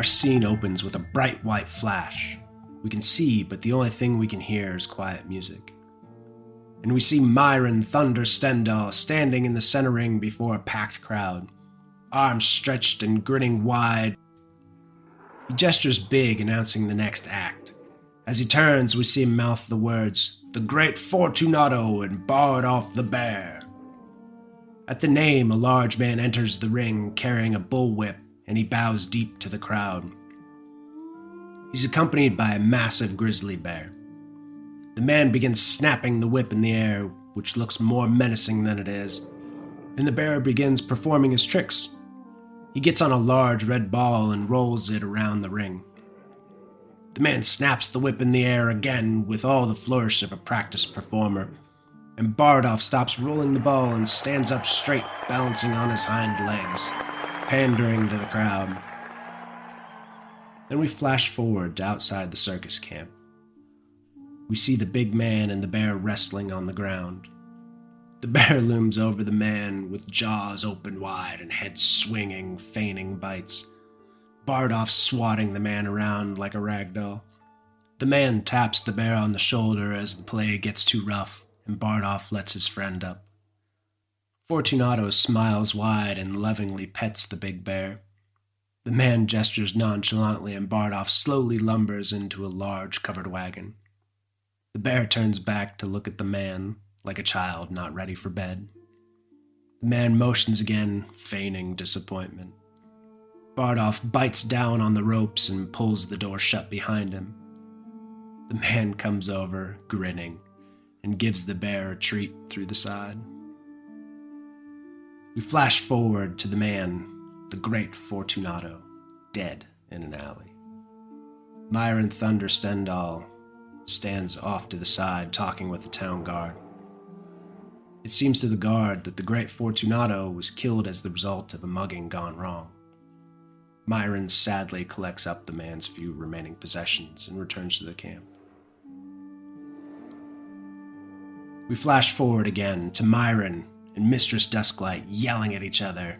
scene opens with a bright white flash. We can see, but the only thing we can hear is quiet music. And we see Myron Thunder Stendhal standing in the center ring before a packed crowd, arms stretched and grinning wide. He gestures big, announcing the next act. As he turns, we see him mouth the words, "The Great Fortunato and Bardolph the Bear." At the name, a large man enters the ring carrying a bullwhip, and he bows deep to the crowd. He's accompanied by a massive grizzly bear. The man begins snapping the whip in the air, which looks more menacing than it is, and the bear begins performing his tricks. He gets on a large red ball and rolls it around the ring. The man snaps the whip in the air again with all the flourish of a practiced performer, and Bardolph stops rolling the ball and stands up straight, balancing on his hind legs, pandering to the crowd. Then we flash forward to outside the circus camp. We see the big man and the bear wrestling on the ground. The bear looms over the man with jaws open wide and head swinging, feigning bites. Bardolph swatting the man around like a rag doll. The man taps the bear on the shoulder as the play gets too rough, and Bardolph lets his friend up. Fortunato smiles wide and lovingly pets the big bear. The man gestures nonchalantly, and Bardolph slowly lumbers into a large covered wagon. The bear turns back to look at the man, like a child not ready for bed. The man motions again, feigning disappointment. Bardolph bites down on the ropes and pulls the door shut behind him. The man comes over, grinning, and gives the bear a treat through the side. We flash forward to the man, the great Fortunato, dead in an alley. Myron Thunder Stendhal stands off to the side, talking with the town guard. It seems to the guard that the great Fortunato was killed as the result of a mugging gone wrong. Myron sadly collects up the man's few remaining possessions and returns to the camp. We flash forward again to Myron and Mistress Dusklight yelling at each other.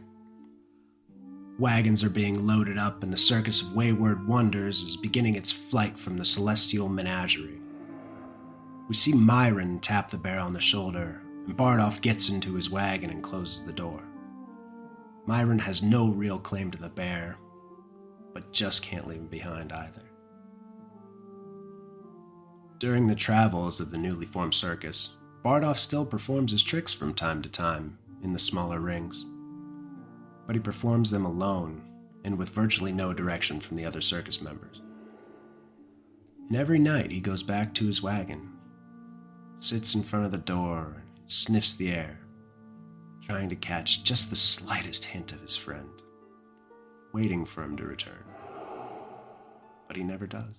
Wagons are being loaded up, and the Circus of Wayward Wonders is beginning its flight from the Celestial Menagerie. We see Myron tap the bear on the shoulder, and Bardolph gets into his wagon and closes the door. Myron has no real claim to the bear, but just can't leave him behind either. During the travels of the newly formed circus, Bardolph still performs his tricks from time to time in the smaller rings, but he performs them alone and with virtually no direction from the other circus members. And every night he goes back to his wagon, sits in front of the door, and sniffs the air, trying to catch just the slightest hint of his friend, waiting for him to return. But he never does.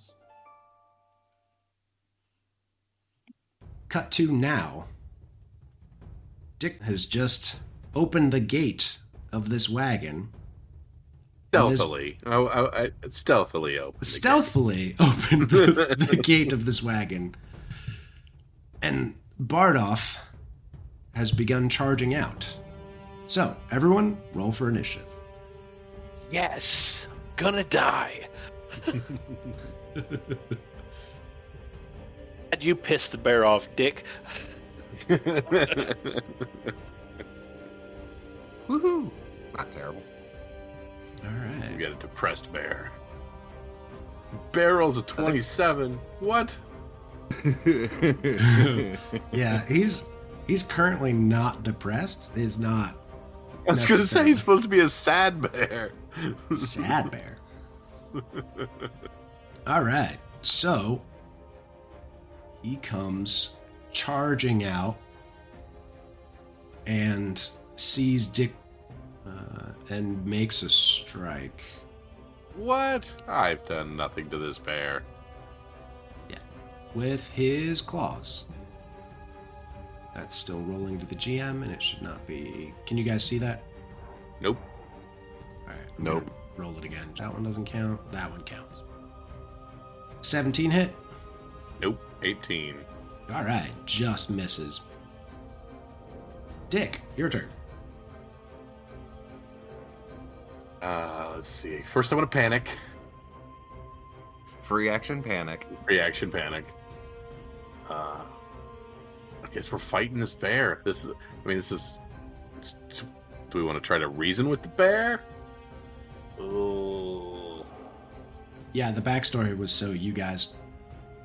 Cut to now. Dick has just opened the gate of this wagon. Stealthily. I stealthily opened. Stealthily opened the gate of this wagon. And Bardolph has begun charging out. So, everyone, roll for initiative. Yes! Gonna die! You pissed the bear off, Dick. Woohoo! Not terrible. All right. We got a depressed bear. Bear rolls a 27. What? Yeah, he's currently not depressed. He's not. I was going to say he's supposed to be a sad bear. Sad bear. All right. So he comes charging out and sees Dick and makes a strike. What? I've done nothing to this bear. Yeah. With his claws. That's still rolling to the GM, and it should not be... Can you guys see that? Nope. All right. Nope. Roll it again. That one doesn't count. That one counts. 17 hit? Nope. 18. All right. Just misses. Dick, your turn. Let's see. First, I want to panic. free action panic. Reaction panic. I guess we're fighting this bear. This is. Do we want to try to reason with the bear? Oh. Yeah, the backstory was so you guys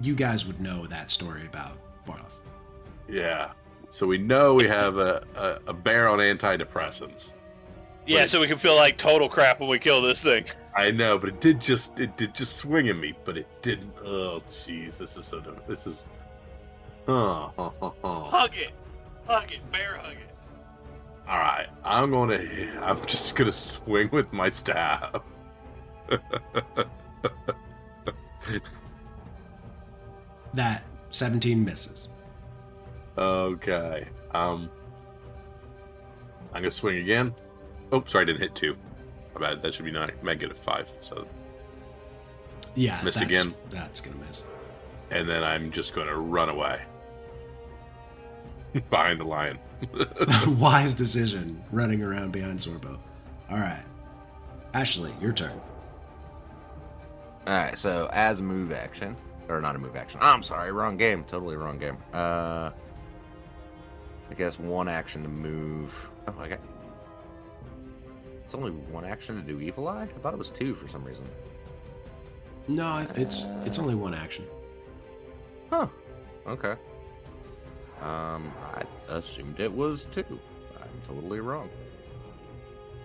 would know that story about Barloff. Yeah. So we know we have a bear on antidepressants. Yeah, so we can feel like total crap when we kill this thing. I know, but it did just swing at me, but it didn't. Oh, jeez, this is so dumb. This is. Hug it, bear hug it. All right, I'm just gonna swing with my staff. That 17 misses. Okay. I'm gonna swing again. Oh, sorry, I didn't hit 2. My bad. That should be 9. Negative 5. So Yeah, missed again. That's gonna miss. And then I'm just gonna run away behind the lion. Wise decision, running around behind Sorbo. All right, Ashley, your turn. All right, so as a move action, or not a move action. I'm sorry, wrong game. Totally wrong game. I guess one action to move. Oh, I got. It's only one action to do Evil Eye? I thought it was 2 for some reason. No, it's only one action. Huh. Okay. I assumed it was 2. I'm totally wrong.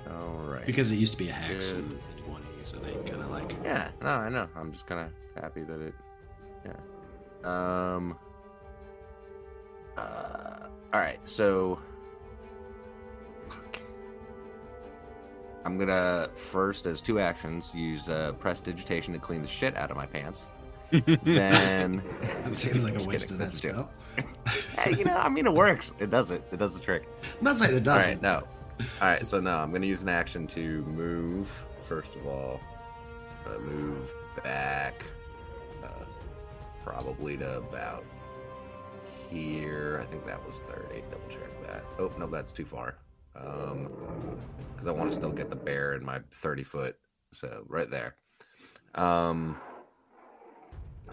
All right. Because it used to be a hex in 20, so they kind of like. Yeah, no, I know. I'm just kind of happy that it. Yeah. All right, so. Fuck. I'm gonna first, as 2 actions, use prestidigitation to clean the shit out of my pants. Then It seems like a Just waste kidding, of that that's a joke. spell. Hey, it works. It does it. It does the trick. I'm not saying it All doesn't. right, no. All right, so no, I'm gonna use an action to move. First of all, move back, probably to about here. I think that was 30. Double check that. Oh no, that's too far. Because I want to still get the bear in my 30-foot. So right there.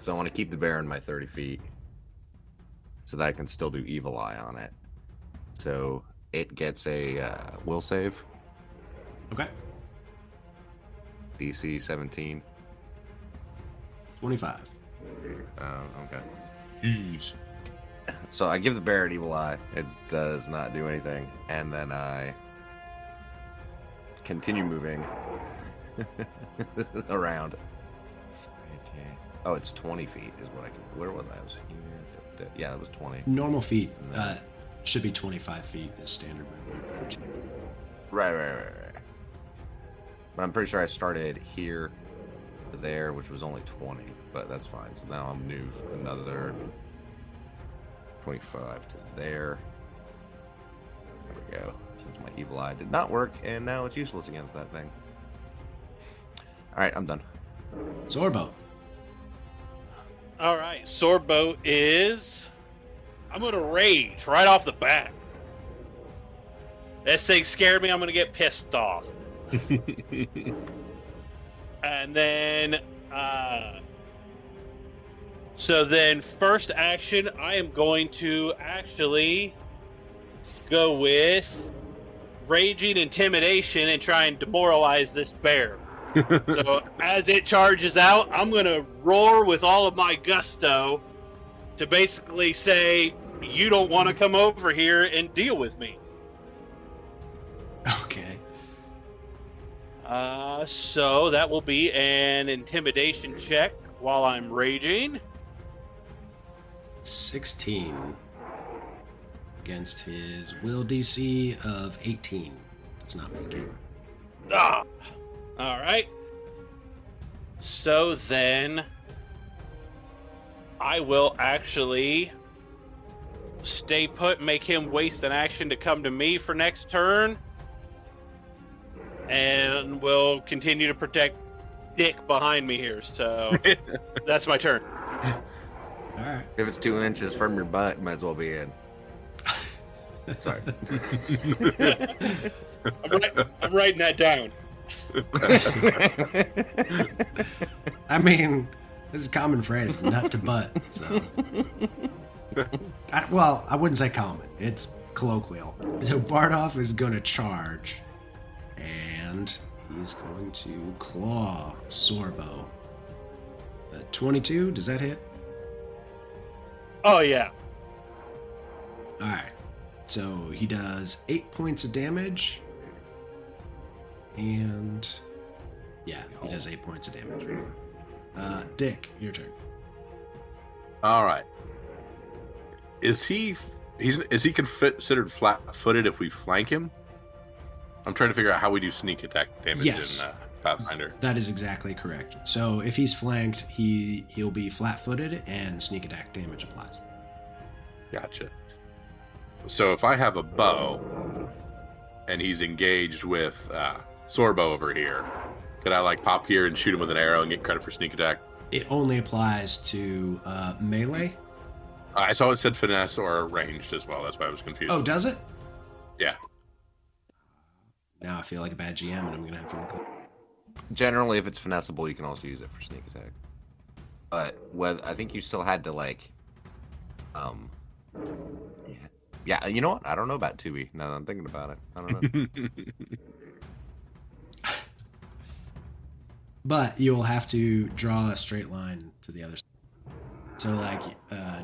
So I want to keep the bear in my 30 feet so that I can still do Evil Eye on it. So it gets a will save. Okay. DC 17. 25. Okay. Jeez. So I give the bear an Evil Eye. It does not do anything. And then I continue moving around. Oh, it's 20 feet is what I can. Where was I? I was here. Yeah, it was 20. Normal feet should be 25 feet is standard movement. Right. But I'm pretty sure I started here to there, which was only 20, but that's fine. So now I'll move another 25 to there. There we go. Since my Evil Eye did not work, and now it's useless against that thing. All right, I'm done. Zorbo. All right, Swordboat is. I'm gonna rage right off the bat. This thing scared me. I'm gonna get pissed off. And then, so then first action, I am going to actually go with raging intimidation and try and demoralize this bear. So as it charges out, I'm going to roar with all of my gusto to basically say, you don't want to come over here and deal with me. Okay. So that will be an intimidation check while I'm raging. 16 against his will DC of 18. Does not make it. Ah! All right. So then I will actually stay put, make him waste an action to come to me for next turn. And we'll continue to protect Dick behind me here. So that's my turn. All right. If it's 2 inches from your butt, might as well be in. Sorry. I'm writing that down. I mean, It's a common phrase, nut to butt. So, I wouldn't say common. It's colloquial. So Bardolph is going to charge, and he's going to claw Sorbo. 22, does that hit? Oh, yeah. All right. So he does 8 points of damage. And yeah, he does 8 points of damage. Dick, your turn. All right. Is he considered flat-footed if we flank him? I'm trying to figure out how we do sneak attack damage in Pathfinder. That is exactly correct. So if he's flanked, he'll be flat-footed and sneak attack damage applies. Gotcha. So if I have a bow and he's engaged with Sorbo over here, could I like pop here and shoot him with an arrow and get credit for sneak attack? It only applies to melee. I saw it said finesse or ranged as well. That's why I was confused. Oh, does it? Yeah. Now I feel like a bad GM, and I'm gonna have to look up. Generally, if it's finessable, you can also use it for sneak attack. But I think you still had to like, yeah. You know what? I don't know about 2e. Now that I'm thinking about it, I don't know. But you'll have to draw a straight line to the other side. So, like,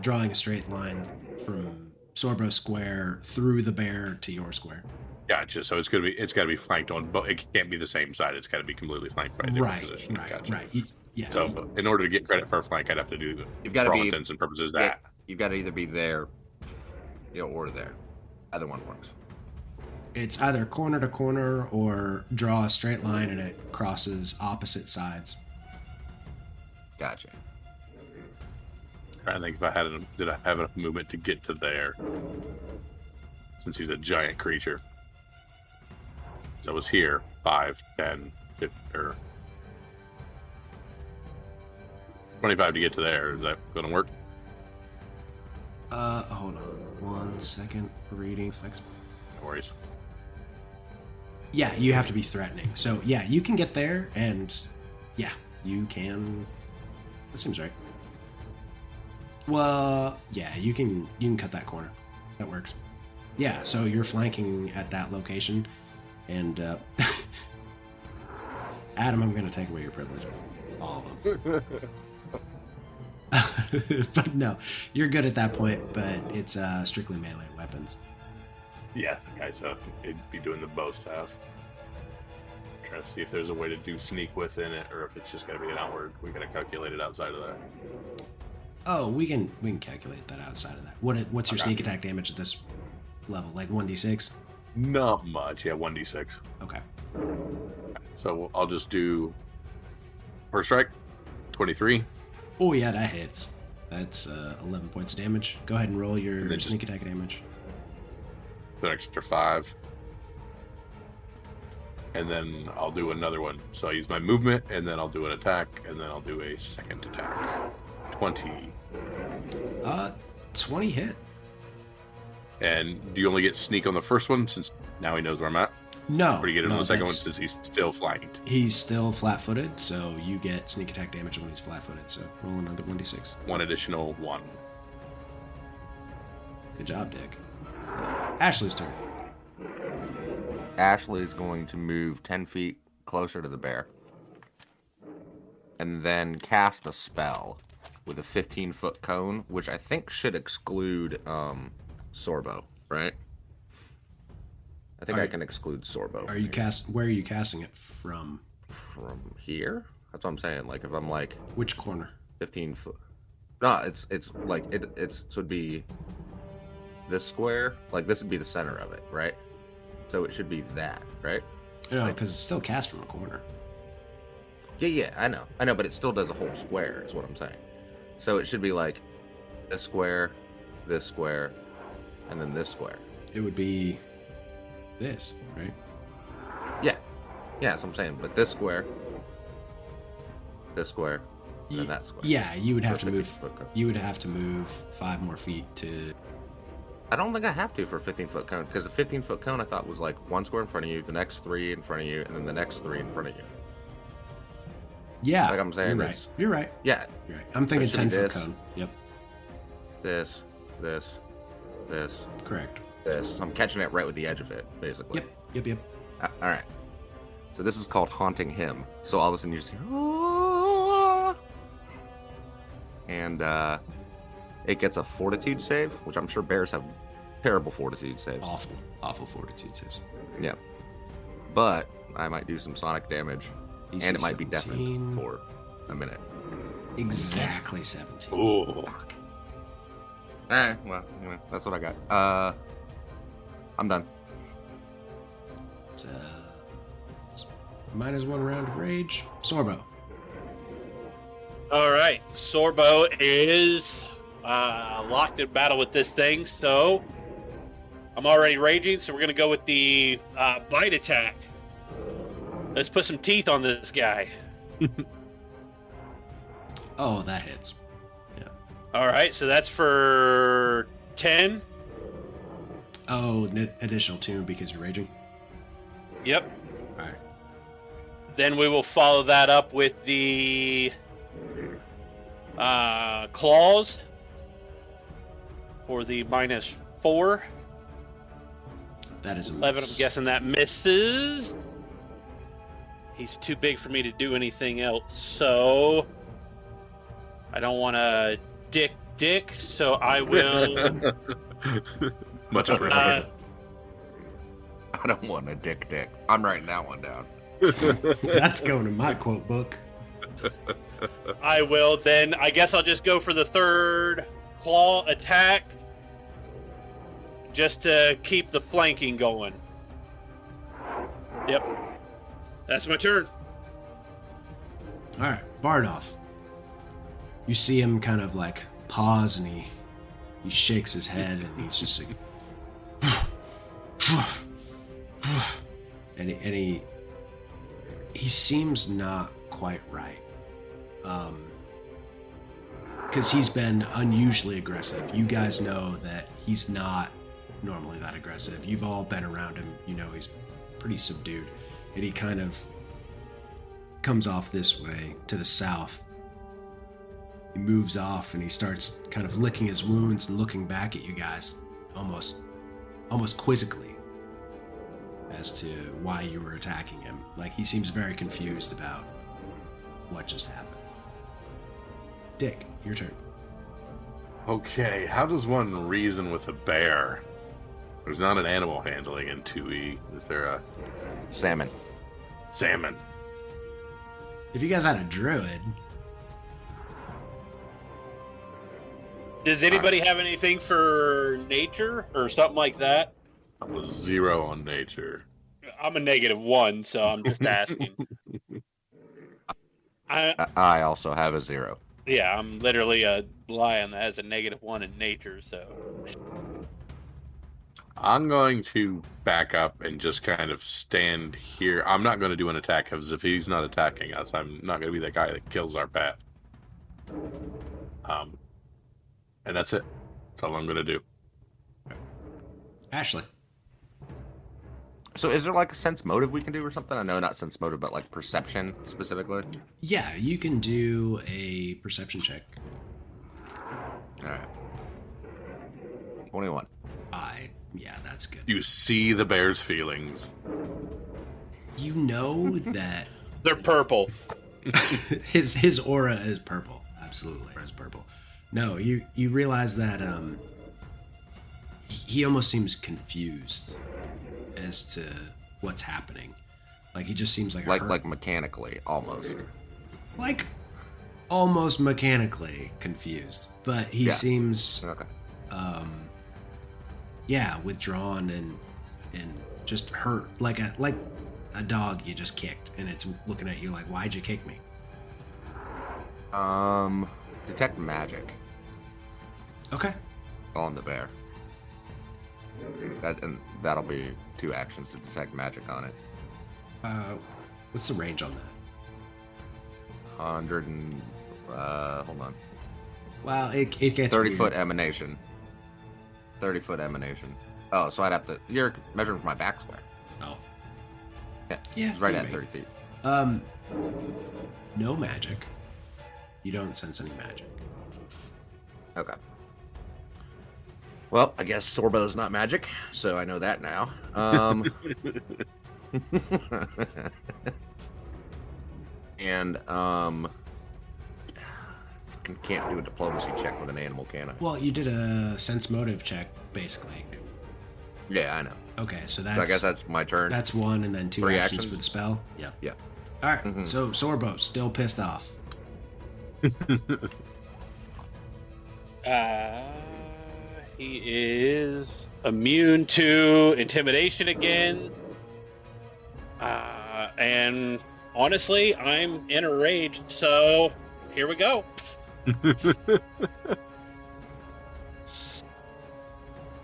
drawing a straight line from Sorbo Square through the bear to your square. Gotcha. So it's got to be flanked on, but it can't be the same side. It's got to be completely flanked by a different position. Gotcha. Right. Yeah. So in order to get credit per flank, I'd have to do You've got to for all be intents and purposes that. You've got to either be there, or there. Either one works. It's either corner to corner or draw a straight line and it crosses opposite sides. Gotcha. I think did I have enough movement to get to there? Since he's a giant creature. So I was here 5, 10, 15, or 25 to get to there. Is that going to work? Hold on 1 second. Reading flex. No worries. Yeah, you have to be threatening. So yeah, you can get there, and yeah, you can. That seems right. Well, yeah, you can cut that corner. That works. Yeah, so you're flanking at that location, and Adam, I'm going to take away your privileges, all of them. But no, you're good at that point. But it's strictly melee weapons. Yeah, okay, so it'd be doing the bow staff. Trying to see if there's a way to do sneak within it, or if it's just gotta be an outward. We gotta calculate it outside of that. Oh, we can calculate that outside of that. What's your sneak attack damage at this level? Like 1d6? Not much, yeah, 1d6. Okay. So I'll just do first strike, 23. Oh yeah, that hits. That's 11 points of damage. Go ahead and roll your And sneak attack damage. An extra 5. And then I'll do another one. So I use my movement, and then I'll do an attack, and then I'll do a second attack. 20. 20 hit. And do you only get sneak on the first one, since now he knows where I'm at? No. Or do you get it on the second one, since he's still flanked? He's still flat-footed, so you get sneak attack damage when he's flat-footed. So roll another 1d6. One additional 1. Good job, Dick. Ashley's turn. Ashley's going to move 10 feet closer to the bear. And then cast a spell with a 15-foot cone, which I think should exclude Sorbo, right? I think I can exclude Sorbo. Where are you casting it from? From here? That's what I'm saying. Like if I'm like Which corner? 15 foot. No, it's like it would be this square. Like this would be the center of it, right? So it should be that, right? No, because it's still cast from a corner. Yeah, I know, but it still does a whole square, is what I'm saying. So it should be like this square, and then this square. It would be this, right? Yeah, that's what I'm saying. But this square, and then that square. Yeah, you would have to For move. 15 foot. You would have to move 5 more feet to. I don't think I have to for a 15-foot cone, because a 15-foot cone I thought was like 1 square in front of you, the next 3 in front of you, and then the next 3 in front of you. Yeah. Like I'm saying, you're right. it's- You're right. Yeah, You're right. I'm thinking It should be 10-foot this. cone. Yep. this, Correct. this. I'm catching it right with the edge of it, basically. Yep. All right. So this is called Haunting Him. So all of a sudden you just hear, "Ah!" and it gets a Fortitude save, which I'm sure bears have terrible Fortitude saves. Awful fortitude saves. Yeah. But I might do some sonic damage, DC and it might be 17. deafened for a minute. Exactly 17. Oh, Well, anyway, that's what I got. I'm done. So, minus 1 round of rage. Sorbo. All right, Sorbo is locked in battle with this thing, so I'm already raging, so we're going to go with the bite attack. Let's put some teeth on this guy. Oh, that hits. All right, so that's for 10. Oh, additional 2 because you're raging. Yep. All right. Then we will follow that up with the claws for the minus 4. That is a 11, miss. I'm guessing that misses. He's too big for me to do anything else, so I don't want to dick, so I will... much appreciated. I don't want a dick. I'm writing that one down. That's going in my quote book. I will then, I guess I'll just go for the third claw attack just to keep the flanking going. Yep. That's my turn. All right, Bardoff. You see him kind of like pause and he shakes his head and he's just like, and he seems not quite right, because he's been unusually aggressive. You guys know that he's not normally that aggressive. You've all been around him. You know he's pretty subdued, and he kind of comes off this way to the south. He moves off and he starts kind of licking his wounds and looking back at you guys almost quizzically as to why you were attacking him. Like he seems very confused about what just happened. Dick, your turn. Okay, how does one reason with a bear? There's not an animal handling in 2E. Is there a Salmon. salmon? If you guys had a druid, Does anybody have anything for nature or something like that? I'm a 0 on nature. I'm a -1, so I'm just asking. I also have a 0. Yeah, I'm literally a lion that has a -1 in nature, so. I'm going to back up and just kind of stand here. I'm not going to do an attack because if he's not attacking us, I'm not going to be that guy that kills our pet. And that's it. That's all I'm going to do. Ashley. So is there like a sense motive we can do or something? I know not sense motive, but like perception specifically. Yeah, you can do a perception check. All right. 21. Yeah, that's good. You see the bear's feelings. You know that They're purple. his aura is purple. Absolutely, it's purple. No, you realize that he almost seems confused as to what's happening. Like he just seems like Like mechanically, almost. like almost mechanically confused, but he seems Okay. withdrawn and just hurt, like a dog you just kicked, and it's looking at you like, why'd you kick me? Detect magic Okay. on the bear. That'll be 2 actions to detect magic on it. What's the range on that? 100 and hold on. Well, it gets 30-foot weird. emanation. 30-foot emanation. Oh, so I'd have to. You're measuring from my back square. Oh, Yeah. yeah, It's right you're at 30 feet. No magic. You don't sense any magic. Okay. Well, I guess Sorbo's not magic, so I know that now. And fucking can't do a diplomacy check with an animal, can I? Well, you did a sense motive check, basically. Yeah, I know. Okay, so that's... So I guess that's my turn. That's one, and then 2 3 actions actions? for the spell. Yeah. Yeah. All right, so Sorbo, still pissed off. He is immune to intimidation again. And honestly, I'm in a rage, so here we go.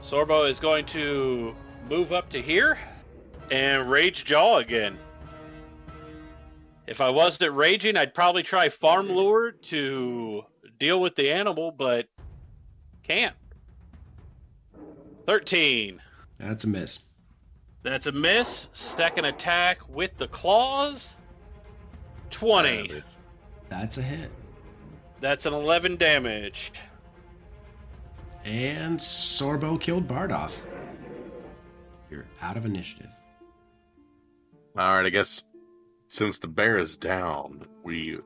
Sorbo is going to move up to here and rage jaw again. If I wasn't raging, I'd probably try farm lure to deal with the animal, but can't. 13. That's a miss. That's a miss. Second attack with the claws. 20. That's a hit. That's an 11 damage. And Sorbo killed Bardoff. You're out of initiative. All right, I guess since the bear is down, we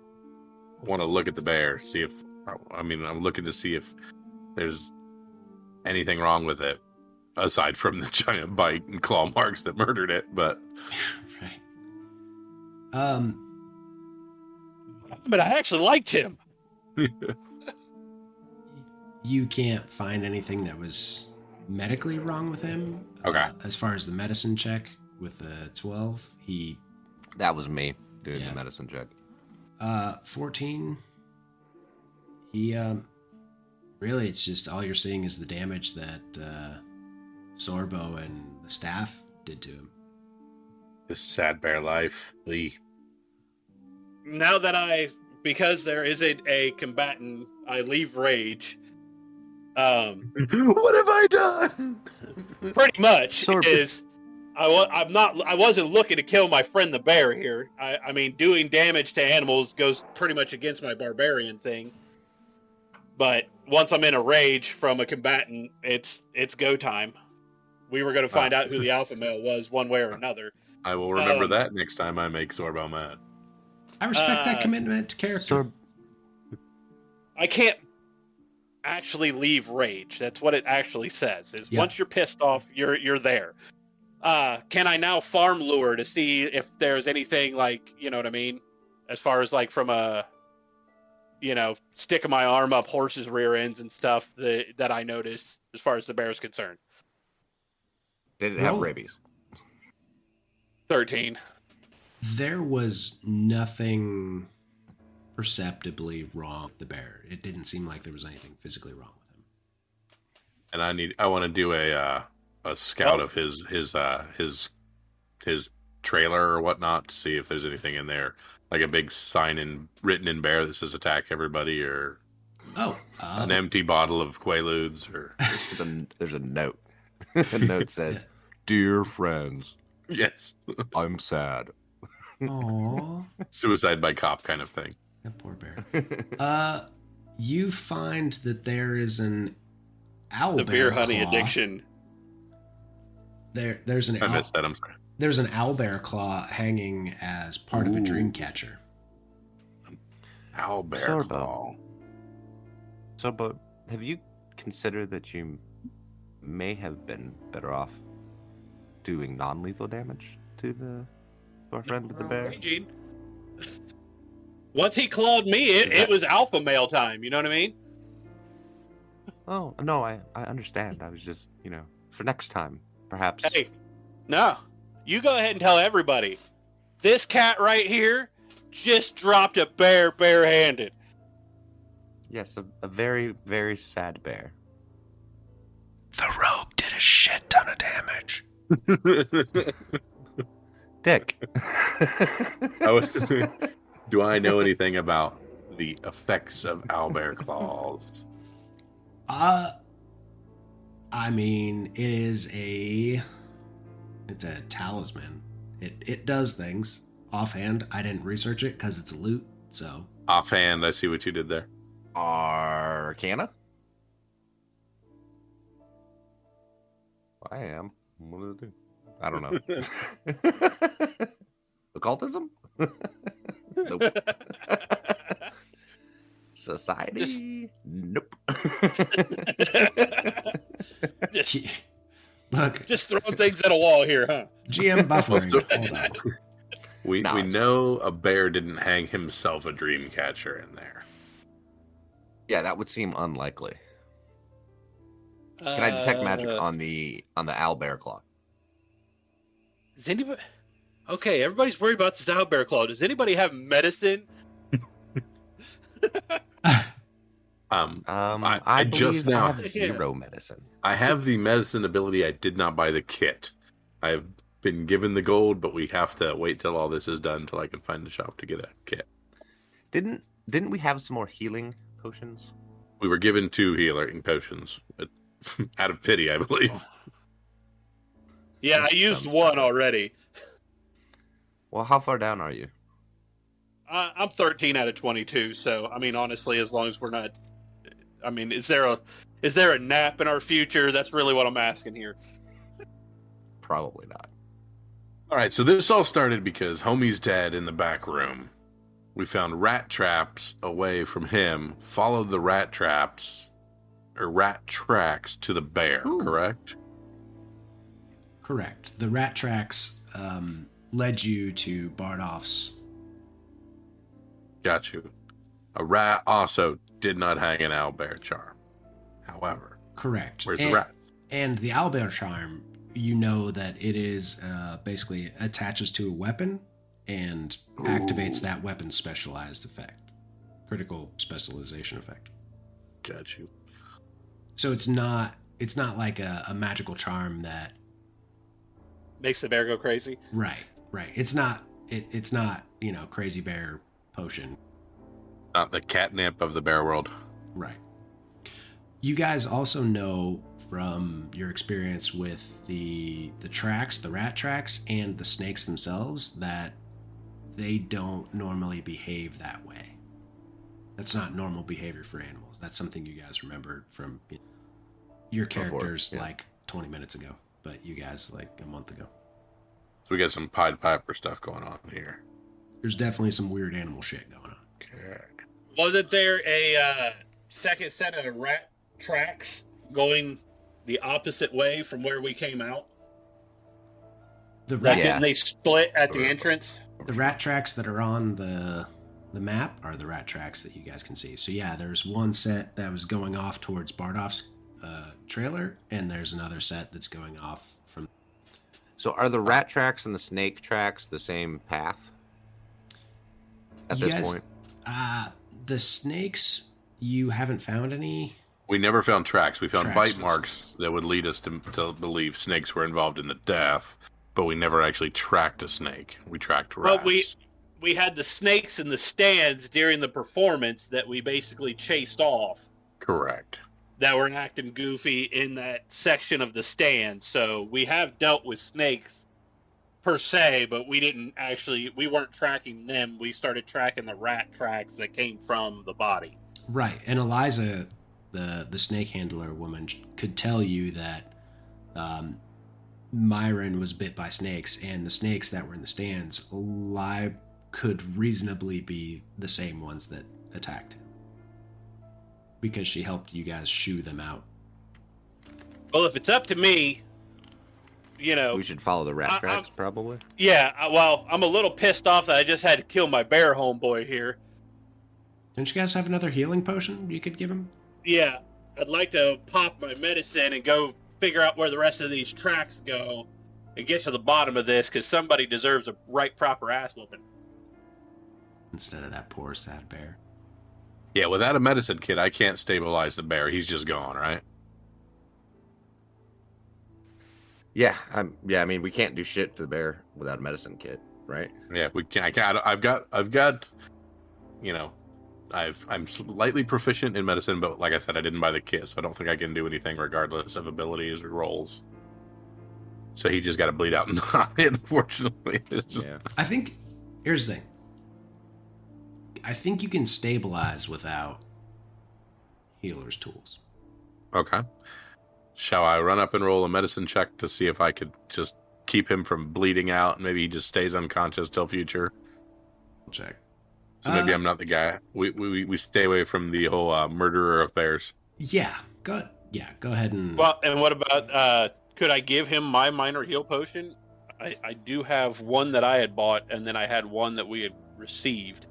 want to look at the bear, see if... I mean, I'm looking to see if there's anything wrong with it, aside from the giant bite and claw marks that murdered it, but... Right. But I actually liked him. You can't find anything that was medically wrong with him. Okay. As far as the medicine check with the 12, he... That was me doing Yeah. the medicine check. 14. He, really, it's just all you're seeing is the damage that Sorbo and the staff did to him. This sad bear life. Now that because there isn't a combatant, I leave rage. What have I done? Pretty much Sorbo. is... I wasn't looking to kill my friend the bear here. I mean, doing damage to animals goes pretty much against my barbarian thing. But once I'm in a rage from a combatant, it's go time. We were going to find out who the alpha male was one way or another. I will remember that next time I make Sorbo mad. I respect that commitment to character. I can't actually leave rage. That's what it actually says. Is Yeah. once you're pissed off, you're there. Can I now farm lure to see if there's anything like, you know what I mean? As far as like from a, sticking my arm up horses' rear ends and stuff that I noticed as far as the bear is concerned. Did it have Roll. rabies? 13. There was nothing perceptibly wrong with the bear. It didn't seem like there was anything physically wrong with him. And I want to do a scout of his trailer or whatnot to see if there's anything in there, like a big sign written in bear that says "attack everybody" or an empty bottle of Quaaludes or There's a note. The note says, "Dear friends, yes, I'm sad." Aww. suicide by cop kind of thing. That poor bear. You find that there is an owlbear The beer honey claw. addiction. There's an I missed that. I'm sorry. There's an owlbear claw hanging as part of a dream catcher. Owlbear Sorbo. claw. So, but have you considered that you may have been better off doing non-lethal damage to our friend with the bear? Raging. Once he clawed me, it was alpha male time. You know what I mean? Oh, no, I understand. I was just, for next time, perhaps. Hey, no. You go ahead and tell everybody. This cat right here just dropped a bear barehanded. Yes, a very, very sad bear. The rogue did a shit ton of damage. Dick. Do I know anything about the effects of owlbear claws? I mean, it's a talisman. It does things. offhand. I didn't research it because it's loot. So Offhand, I see what you did there. Arcana? I am. What do I do? I don't know. Occultism? Nope. Society? Nope. Look, Just throwing things at a wall here, huh? GM buffering. Hold on. We know a bear didn't hang himself a dream catcher in there. Yeah, that would seem unlikely. Can I detect magic on the owlbear claw? Does anybody? Okay, everybody's worried about this owlbear claw. Does anybody have medicine? I just believe now I have 0 medicine. I have the medicine ability. I did not buy the kit. I've been given the gold, but we have to wait till all this is done till I can find a shop to get a kit. Didn't we have some more healing potions? We were given 2 healing potions out of pity, I believe. Yeah, I used one already. Well, how far down are you? I'm 13 out of 22, so I mean, honestly, as long as we're not, I mean, is there a nap in our future? That's really what I'm asking here. Probably not. All right, so this all started because homie's dead in the back room. We found rat traps away from him, followed the rat tracks to the bear, correct? Correct. The rat tracks led you to Bardolph's. Got you. A rat also did not hang an owlbear charm. However, Correct. where's the rat? And the owlbear charm, you know that it is basically attaches to a weapon and activates that weapon's specialized effect. Critical specialization effect. Got you. So it's not like a magical charm that Makes the bear go crazy. right. It's not crazy bear potion. Not the catnip of the bear world. Right. You guys also know from your experience with the tracks, the rat tracks, and the snakes themselves that they don't normally behave that way. That's not normal behavior for animals. That's something you guys remembered from your characters like 20 minutes ago, but you guys like a month ago. So we got some Pied Piper stuff going on here. There's definitely some weird animal shit going on. Okay. Wasn't there a second set of rat tracks going the opposite way from where we came out? The Like, rat, didn't they split at the entrance? the rat tracks that are on the map are the rat tracks that you guys can see. So yeah, there's one set that was going off towards Bardolph's trailer, and there's another set that's going off from. So are the rat tracks and the snake tracks the same path at You this guys- point? The snakes, you haven't found any. We never found tracks. We found Tracks. bite marks that would lead us to believe snakes were involved in the death, but we never actually tracked a snake. We tracked rats. Well, we had the snakes in the stands during the performance that we basically chased off. Correct. That were acting goofy in that section of the stand. So we have dealt with snakes per se, but we weren't tracking them. We started tracking the rat tracks that came from the body. Right, and Eliza, the snake handler woman, could tell you that Myron was bit by snakes, and the snakes that were in the stands could reasonably be the same ones that attacked him, because she helped you guys shoo them out. Well, if it's up to me, We should follow the rat tracks, probably. yeah, well, I'm a little pissed off that I just had to kill my bear homeboy here. Don't you guys have another healing potion you could give him? Yeah, I'd like to pop my medicine and go figure out where the rest of these tracks go and get to the bottom of this, because somebody deserves a right proper ass whooping. Instead of that poor sad bear. Yeah, without a medicine kit, I can't stabilize the bear. He's just gone, right? Yeah, I mean, we can't do shit to the bear without a medicine kit, right? Yeah, we can. I can't. I've got. I'm slightly proficient in medicine, but like I said, I didn't buy the kit, so I don't think I can do anything regardless of abilities or rolls. So he just got to bleed out and die, unfortunately. It's just... Yeah. I think Here's the thing. I think you can stabilize without healer's tools. Okay. Shall I run up and roll a medicine check to see if I could just keep him from bleeding out? Maybe he just stays unconscious till future. Check. So maybe I'm not the guy. We stay away from the whole murderer of bears. Yeah. Go ahead and... Well, and what about, could I give him my minor heal potion? I do have one that I had bought, and then I had one that we had received.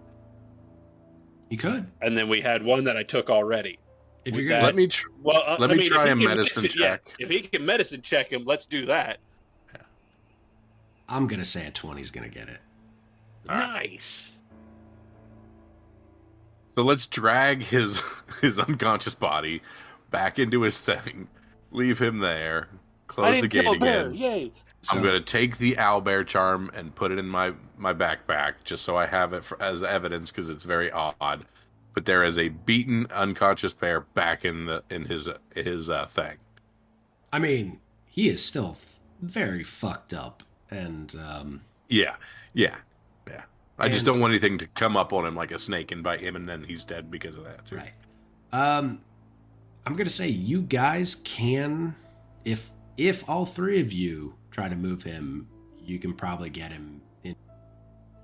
You could. And then we had one that I took already. If you're that, gonna... let me try a medicine check. Yeah, if he can medicine check him, let's do that. Yeah. I'm going to say a 20's going to get it. Nice. So let's drag his unconscious body back into his thing, leave him there, close the gate again. Yay! I'm going to take the owlbear charm and put it in my backpack just so I have it as evidence because it's very odd. But there is a beaten, unconscious bear back in his thing. I mean, he is still very fucked up, and Yeah. I just don't want anything to come up on him like a snake and bite him, and then he's dead because of that too. Right. I'm gonna say you guys can, if all three of you try to move him, you can probably get him in,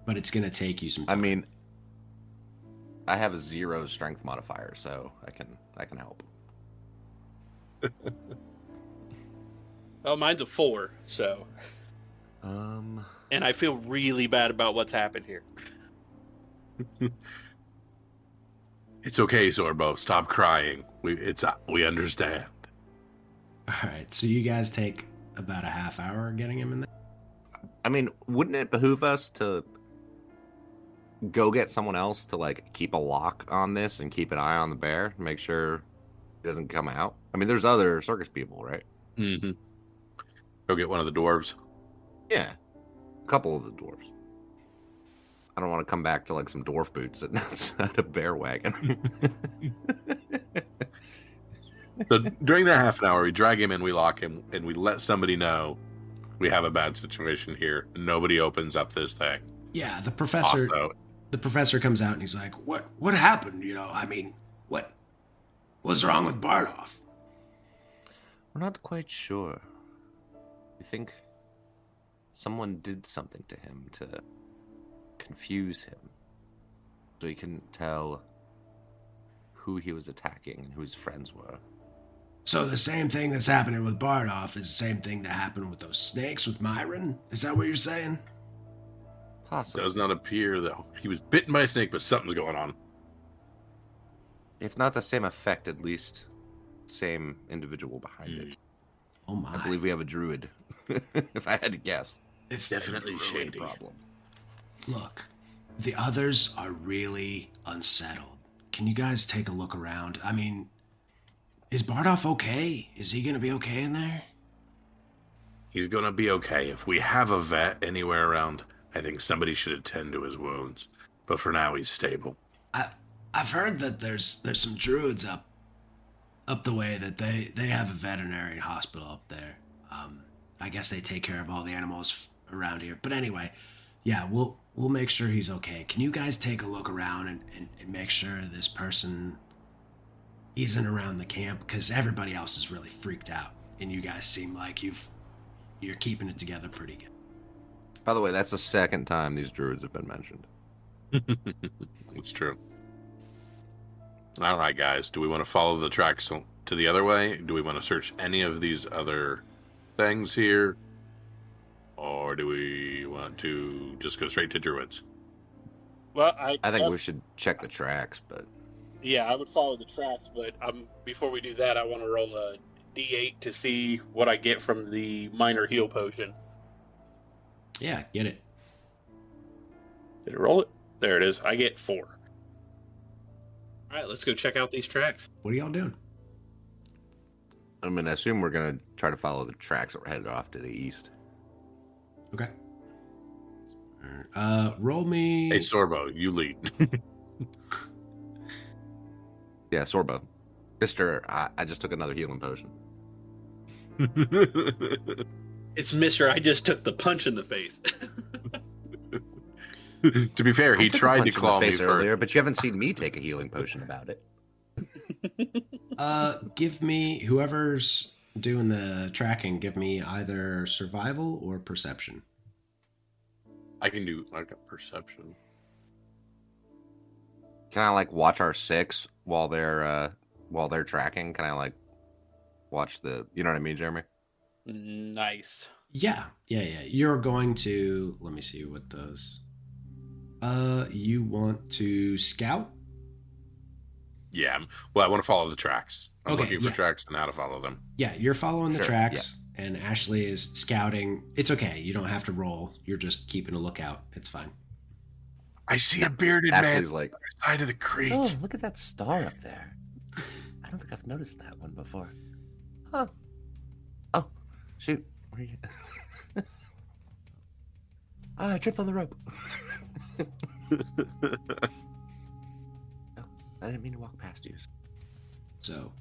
but it's gonna take you some time. I mean, I have a 0 strength modifier, so I can help. Well, mine's a 4, so. And I feel really bad about what's happened here. It's okay, Zorbo. Stop crying. We understand. All right, so you guys take about a half hour getting him in there. I mean, wouldn't it behoove us to go get someone else to like keep a lock on this and keep an eye on the bear, make sure he doesn't come out? I mean, there's other circus people, right? Mm-hmm. Go get one of the dwarves. Yeah, a couple of the dwarves. I don't want to come back to like some dwarf boots sitting outside a bear wagon. So during that half an hour, we drag him in, we lock him, and we let somebody know we have a bad situation here. Nobody opens up this thing. Yeah, the professor. Also, the professor comes out and he's like, "What happened? You know, I mean, what's wrong with Bardoff?" We're not quite sure. We think someone did something to him to confuse him, so he couldn't tell who he was attacking and who his friends were. So the same thing that's happening with Bardoff is the same thing that happened with those snakes with Myron? Is that what you're saying? Possibly. does not appear, though. He was bitten by a snake, but something's going on. If not the same effect, at least same individual behind it. Oh my. I believe we have a druid, if I had to guess. Definitely shady. Problem. Look, the others are really unsettled. Can you guys take a look around? I mean, is Bardoff okay? Is he gonna be okay in there? He's gonna be okay. If we have a vet anywhere around, I think somebody should attend to his wounds. But for now, he's stable. I've heard that there's some druids up the way that they have a veterinary hospital up there. I guess they take care of all the animals around here. But anyway, yeah, we'll make sure he's okay. Can you guys take a look around and make sure this person isn't around the camp? Because everybody else is really freaked out, and you guys seem like you're keeping it together pretty good. By the way, that's the second time these druids have been mentioned. It's true. All right, guys. Do we want to follow the tracks to the other way? Do we want to search any of these other things here? Or do we want to just go straight to druids? Well, I think we should check the tracks, but... Yeah, I would follow the tracks, but before we do that, I want to roll a D8 to see what I get from the minor heal potion. Yeah, get it. Did it roll it? There it is. I get 4. All right, let's go check out these tracks. What are y'all doing? I mean, I assume we're going to try to follow the tracks that we're headed off to the east. Okay. Roll me... Hey, Sorbo, you lead. Yeah, Sorbo. Mister, I just took another healing potion. It's Mr. I just took the punch in the face. To be fair, he I took a tried to punch in the claw me face first. earlier, but you haven't seen me take a healing potion about it. Give me, whoever's doing the tracking, give me either survival or perception. I can do like a perception. Can I like watch our 6 while they're tracking? Can I like watch the? You know what I mean, Jeremy? Nice. Yeah. You're going to, let me see what those. You want to scout? Yeah. Well, I want to follow the tracks. I'm Okay, looking yeah. for tracks and how to follow them. Yeah, you're following the Sure, tracks, and Ashley is scouting. It's okay. You don't have to roll. You're just keeping a lookout. It's fine. I see a bearded man Ashley's like, on the side of the creek. oh, look at that star up there. I don't think I've noticed that one before. Huh. Oh, shoot. Where are you? I tripped on the rope. Oh, I didn't mean to walk past you. So,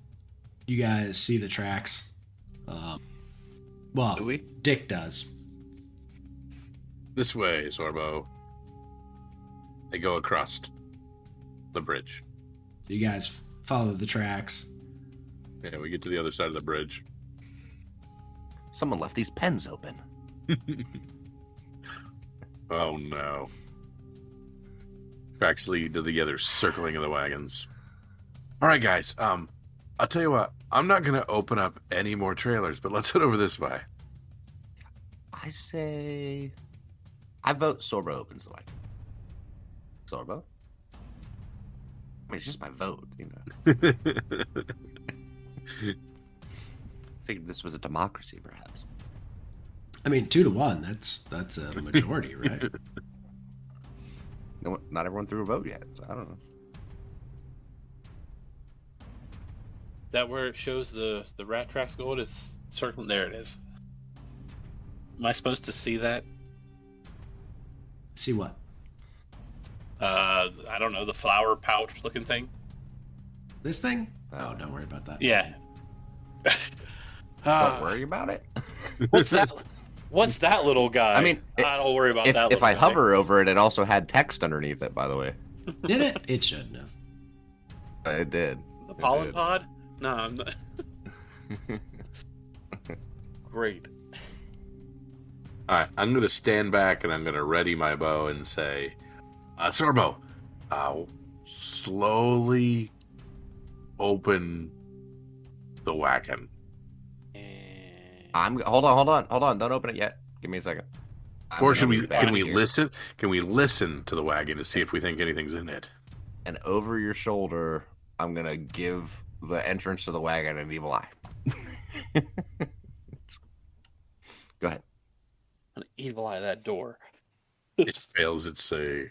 you guys see the tracks. Well, Do we? Dick does. This way, Sorbo. They go across the bridge. You guys follow the tracks. Yeah, we get to the other side of the bridge. Someone left these pens open. Oh no. Tracks lead to the other circling of the wagons. Alright guys, I'll tell you what, I'm not gonna open up any more trailers, but let's head over this way. I say... I vote Sorbo opens the way. Sorbo? I mean, it's just my vote, you know. Figured this was a democracy, perhaps. I mean, 2-1. That's a majority, right? No, not everyone threw a vote yet, so I don't know. Is that where it shows the rat tracks going? It's circling. There it is. Am I supposed to see that? See what? I don't know, the flower pouch looking thing. This thing? Oh, don't worry about that. Yeah. Don't worry about it. What's that? What's that little guy? I mean, I don't worry about if, that. if little I guy. hover over it, it also had text underneath it, by the way. Did it? It shouldn't have. It did. The It pollen did. pod? No, I'm not. Great. Alright, I'm gonna stand back and I'm gonna ready my bow and say, Sorbo, slowly open the wagon. Hold on. Don't open it yet. Give me a second. Or should gonna we? move that Can we here. listen? Can we listen to the wagon to see if we think anything's in it? And over your shoulder, I'm gonna give the entrance to the wagon an evil eye. Go ahead. I'm gonna evil eye that door. It fails its say.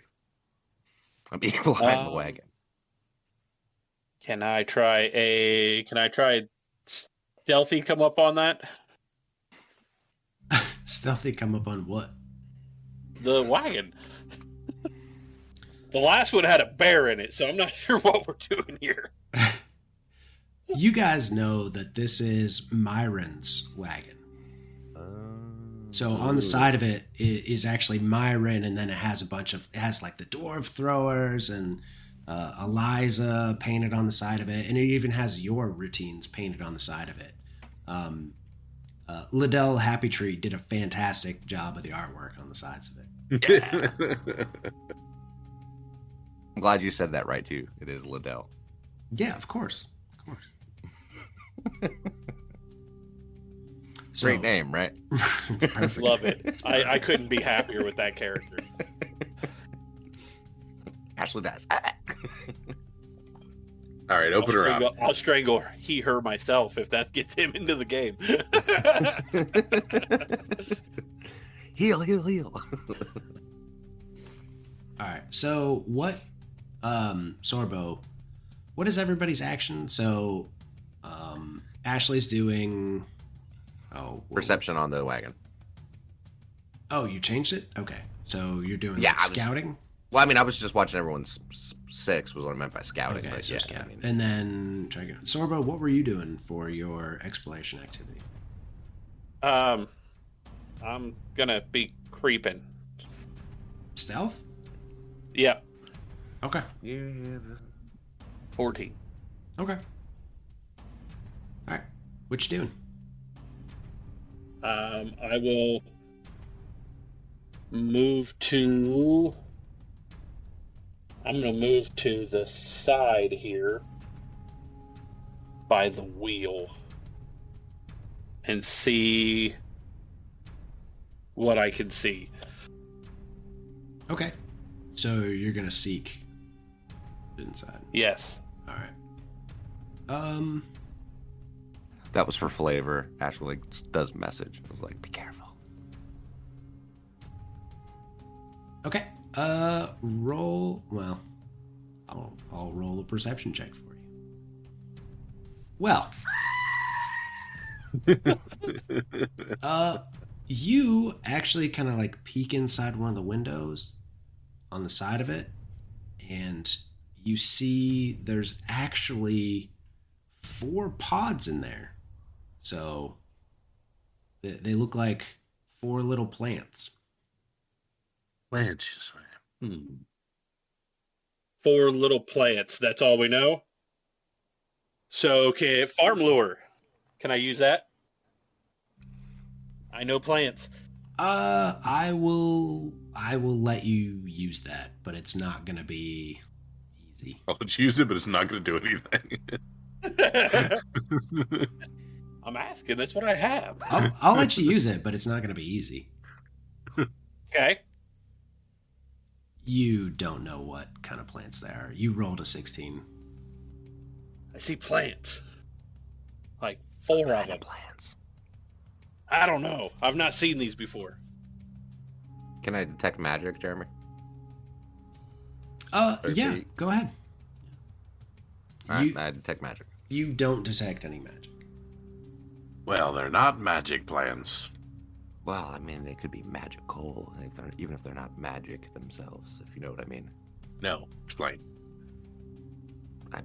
I'm evil eye the wagon. Can I try stealthy come up on that? Stealthy come up on what? The wagon. The last one had a bear in it, so I'm not sure what we're doing here. You guys know that this is Myron's wagon. So on the side of it is actually Myron, and then it has it has like the dwarf throwers and Eliza painted on the side of it, and it even has your routines painted on the side of it. Liddell Happy Tree did a fantastic job of the artwork on the sides of it. Yeah. I'm glad you said that right too. It is Liddell. Yeah, of course. So, Great name, right? It's perfect. Love it. I couldn't be happier with that character. Ashley does. All right, open her up. I'll strangle he, her, myself if that gets him into the game. Heal. All right. So what, Sorbo, what is everybody's action? So, Ashley's doing. Perception on the wagon. Oh, you changed it? Okay. So you're doing Yeah, like, I was- scouting? Well, I mean, I was just watching everyone's 6 was what I meant by scouting. Okay, but so yeah, scouting. I mean, And then, Sorbo, what were you doing for your exploration activity? I'm gonna be creeping. Stealth? Yeah, Okay. 14. Okay. All right. What you doing? I will move to. I'm going to move to the side here by the wheel and see what I can see. Okay. So you're gonna seek inside. Yes. All right. That was for flavor. Actually, does message. I was like, be careful. Okay. Roll. Well, I'll roll a perception check for you. Well. You actually kind of like peek inside one of the windows on the side of it, and you see there's actually 4 pods in there. So they look like 4 little plants. Plants. 4 little plants. That's all we know. So, okay, farm lure. Can I use that? I know plants. I will let you use that, but it's not gonna be easy. I'll let you use it, but it's not going to do anything. I'm asking. That's what I have. I'll let you use it, but it's not gonna be easy. Okay. You don't know what kind of plants they are. You rolled a 16. I see plants. Like 4 of them. Plants. I don't know. I've not seen these before. Can I detect magic, Jeremy? Yeah, go ahead. All right, I detect magic. You don't detect any magic. Well, they're not magic plants. Well, I mean, they could be magical, even if they're not magic themselves, if you know what I mean. No, explain. I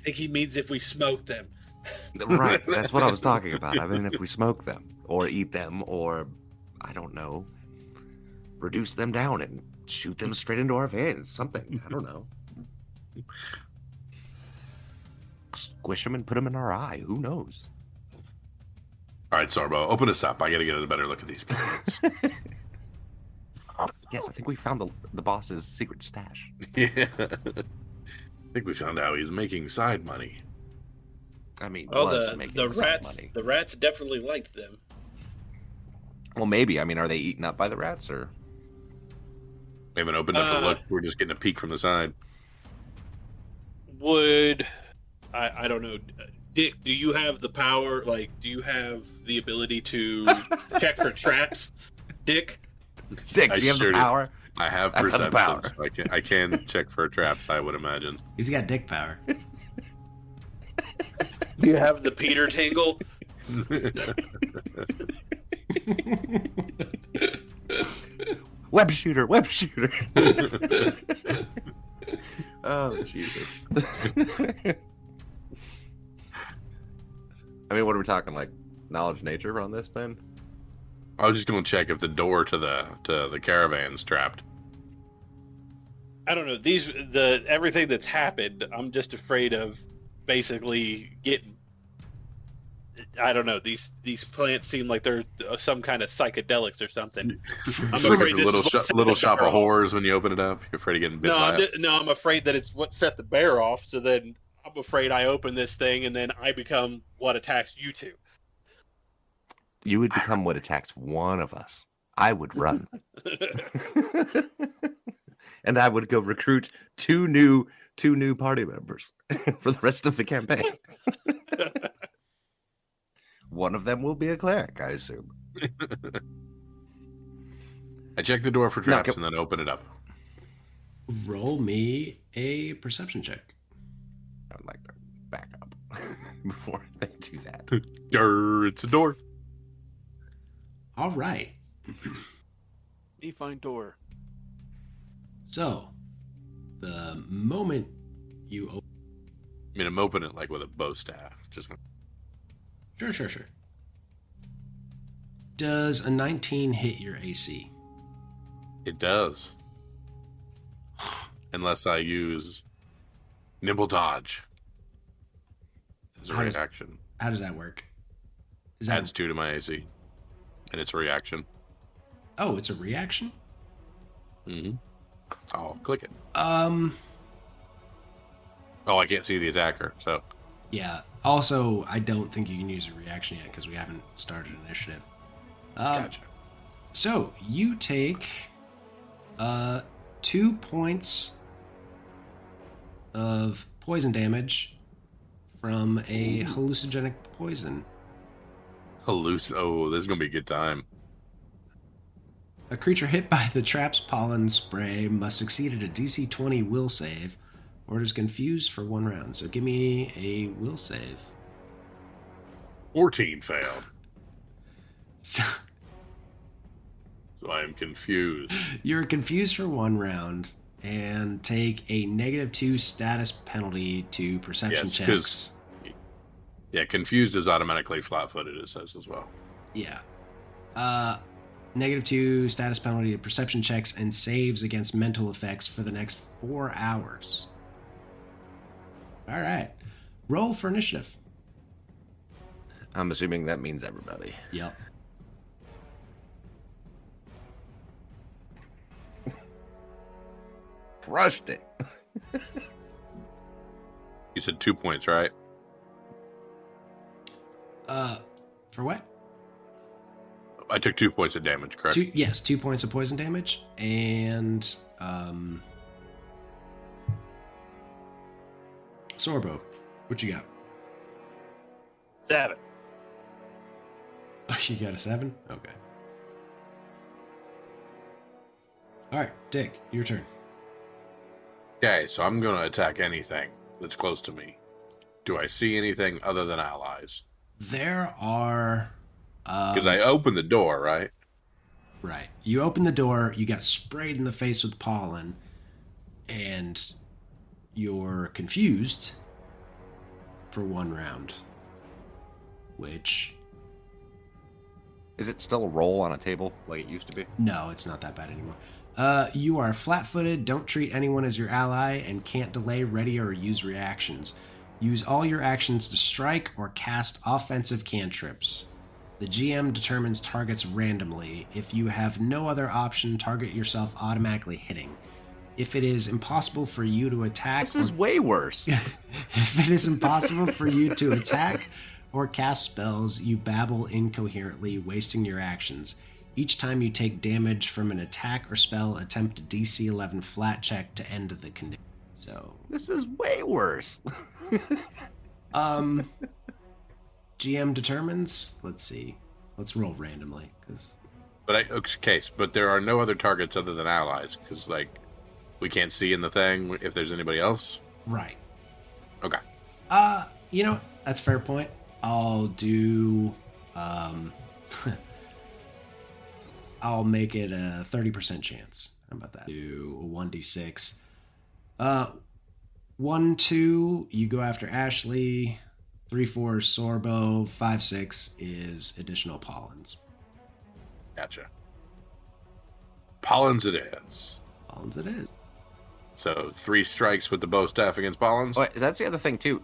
think he means if we smoke them. Right, that's what I was talking about. I mean, if we smoke them, or eat them, or, I don't know, reduce them down and shoot them straight into our veins, something. I don't know. Squish them and put them in our eye. Who knows? All right, Sorbo, open us up. I got to get a better look at these plants. Yes, I think we found the boss's secret stash. Yeah. I think we found out he's making side money. I mean, the rats definitely liked them. Well, maybe. I mean, are they eaten up by the rats, or? We haven't opened up to look. We're just getting a peek from the side. I don't know. Dick, do you have the power? Like, do you have the ability to check for traps? Dick, do you have the power? I have perception. So I can check for traps, I would imagine. He's got dick power. Do you have the Peter tingle? Web shooter. Oh, Jesus. I mean, what are we talking, like knowledge nature on this then? I was just going to check if the door to the caravan's trapped. I don't know. Everything that's happened, I'm just afraid of basically getting. I don't know. These plants seem like they're some kind of psychedelics or something. I'm afraid this little shop of horrors when you open it up. You're afraid of getting bit by it. No, I'm afraid that it's what set the bear off. So then I'm afraid I open this thing and then I become what attacks you two. You would become what attacks one of us. I would run. And I would go recruit two new party members for the rest of the campaign. One of them will be a cleric, I assume. I check the door for traps and then open it up. Roll me a perception check. I would like to back up before they do that. It's a door. All right. Me find door. So, the moment you open... I mean, I'm opening it like with a bow staff. Just Sure. Does a 19 hit your AC? It does. unless I use nimble dodge as a How does- reaction. How does that work? Is that Adds 2 to my AC, and it's a reaction. Oh, it's a reaction? Mm-hmm. I'll click it. Um, Oh, I can't see the attacker, so yeah. Also, I don't think you can use a reaction yet because we haven't started initiative. gotcha. So you take 2 points of poison damage from a hallucinogenic poison. Oh, this is gonna be a good time. A creature hit by the trap's pollen spray must succeed at a DC 20 will save, or it is confused for 1 round. So give me a will save. 14 failed, So so I am confused. you're confused for 1 round and take a -2 status penalty to perception Yes, checks. 'cause yeah, confused is automatically flat-footed. It says as well. Yeah. -2 status penalty to perception checks and saves against mental effects for the next 4 hours. All right. Roll for initiative. I'm assuming that means everybody. Yep. Crushed it. You said 2 points, right? For what? I took 2 points of damage, correct? 2 points of poison damage and Sorbo. What you got? 7. You got a 7? Okay. All right, Dick, your turn. Okay, so I'm going to attack anything that's close to me. Do I see anything other than allies? There are Because I opened the door, right? right. You open the door, you got sprayed in the face with pollen, and you're confused for 1 round. Which, Is it still a roll on a table like it used to be? no, it's not that bad anymore. You are flat-footed, don't treat anyone as your ally, and can't delay, ready, or use reactions. Use all your actions to strike or cast offensive cantrips. The GM determines targets randomly. If you have no other option, target yourself automatically hitting. If it is impossible for you to attack, This is way worse. if it is impossible for you to attack or cast spells, you babble incoherently, wasting your actions. Each time you take damage from an attack or spell, attempt a DC 11 flat check to end the condition. So, This is way worse. GM determines. Let's see. Let's roll randomly, because But but there are no other targets other than allies, because, like, we can't see in the thing if there's anybody else. right. Okay. You know, that's a fair point. I'll do. I'll make it a 30% chance. How about that? Do a 1d6. 1, 2, you go after Ashley. 3, 4 is Sorbo. 5, 6 is additional pollens. Gotcha. Pollens it is. Pollens it is. So 3 strikes with the bow staff against Pollens. Oh, that's the other thing, too.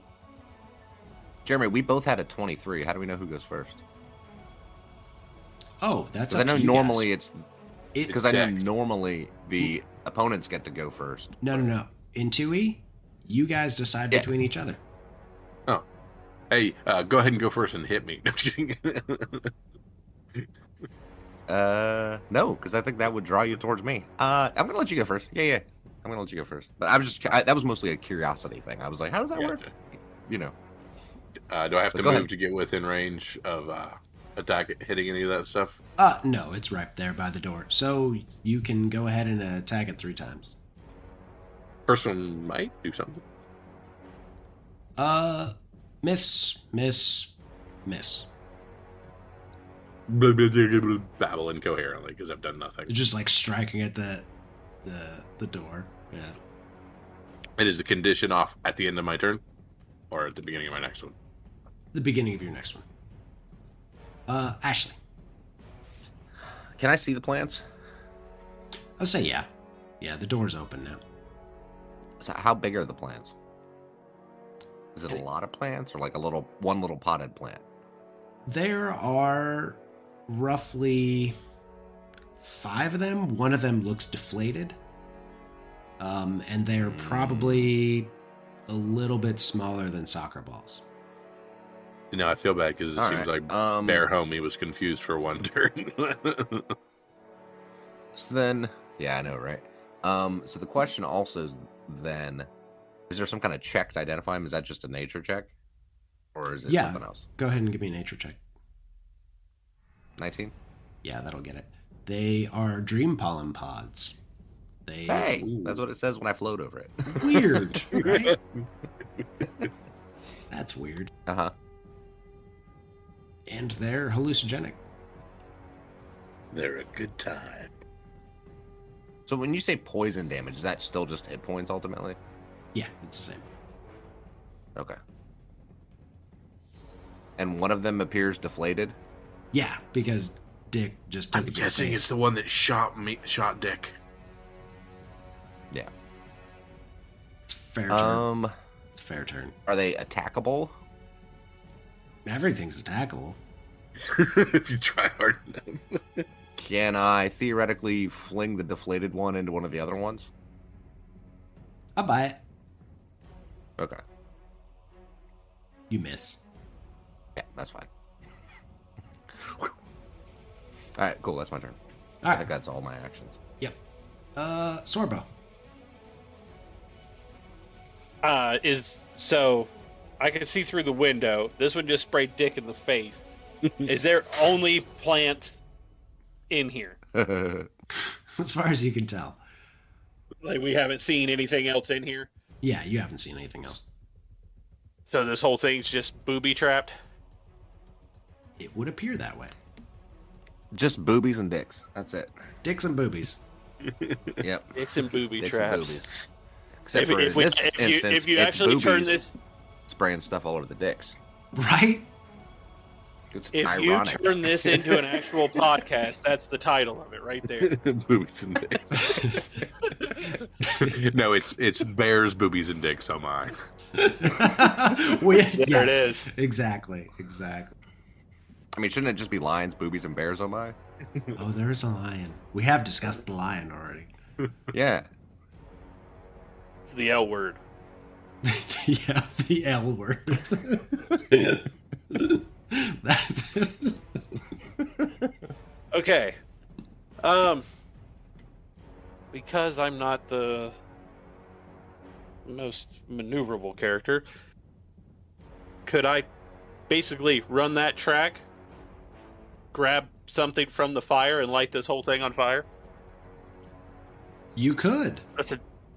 Jeremy, we both had a 23. How do we know who goes first? Oh, that's Because up I know to you normally guys. because I know Dex. normally the opponents get to go first. No. In 2E, you guys decide Yeah. between each other. Oh. Hey, go ahead and go first and hit me. No, I'm just kidding. No, because I think that would draw you towards me. I'm gonna let you go first. Yeah. I'm gonna let you go first. But that was mostly a curiosity thing. I was like, how does that work? Gotcha. You know. Do I have to Go move ahead. to get within range of attack hitting any of that stuff? No, it's right there by the door. So you can go ahead and attack it 3 times. First one might do something. Miss. Babble incoherently because I've done nothing. You're just like striking at the door. Yeah. And is the condition off at the end of my turn? Or at the beginning of my next one? The beginning of your next one. Ashley. Can I see the plants? I'll say yeah. Yeah, the door's open now. So how big are the plants? Is it a lot of plants or like one little potted plant? There are roughly 5 of them. One of them looks deflated. And they're probably a little bit smaller than soccer balls. You know, I feel bad because it seems like Bear Homie was confused for one turn. So then, yeah, I know, right? So the question also is then, is there some kind of check to identify them? Is that just a nature check? Or is it something else? Go ahead and give me a nature check. 19? Yeah, that'll get it. They are dream pollen pods. Hey, that's what it says when I float over it. Weird, right? That's weird. Uh-huh. And they're hallucinogenic. They're a good time. So when you say poison damage, is that still just hit points ultimately? Yeah, it's the same. Okay. And one of them appears deflated? Yeah, because Dick just took I'm it to guessing the face. it's the one that shot Dick. Yeah. It's fair turn. It's a fair turn. Are they attackable? Everything's attackable. If you try hard enough. Can I theoretically fling the deflated one into one of the other ones? I'll buy it. Okay. You miss. Yeah, that's fine. All right, cool. That's my turn. All I right. think that's all my actions. Yep. Sorbo. So I can see through the window. This one just sprayed Dick in the face. Is there only plants in here? As far as you can tell. Like, we haven't seen anything else in here? Yeah, you haven't seen anything else. So this whole thing's just booby trapped? It would appear that way. Just boobies and dicks. That's it. Dicks and boobies. Yep. Dicks and booby Dicks traps. and boobies. Except for in this instance, if you it's actually turn boobies this, spraying stuff all over the dicks. Right? It's if ironic. you turn this into an actual podcast, that's the title of it right there. Boobies and dicks. No, it's Bears, boobies, and dicks on mine. There it is. Exactly. I mean, shouldn't it just be lions, boobies, and bears on mine? Oh, there's a lion. We have discussed the lion already. Yeah. It's the L word. Yeah, the L word. Okay. Because I'm not the most maneuverable character, could I basically run that track, grab something from the fire, and light this whole thing on fire? You could.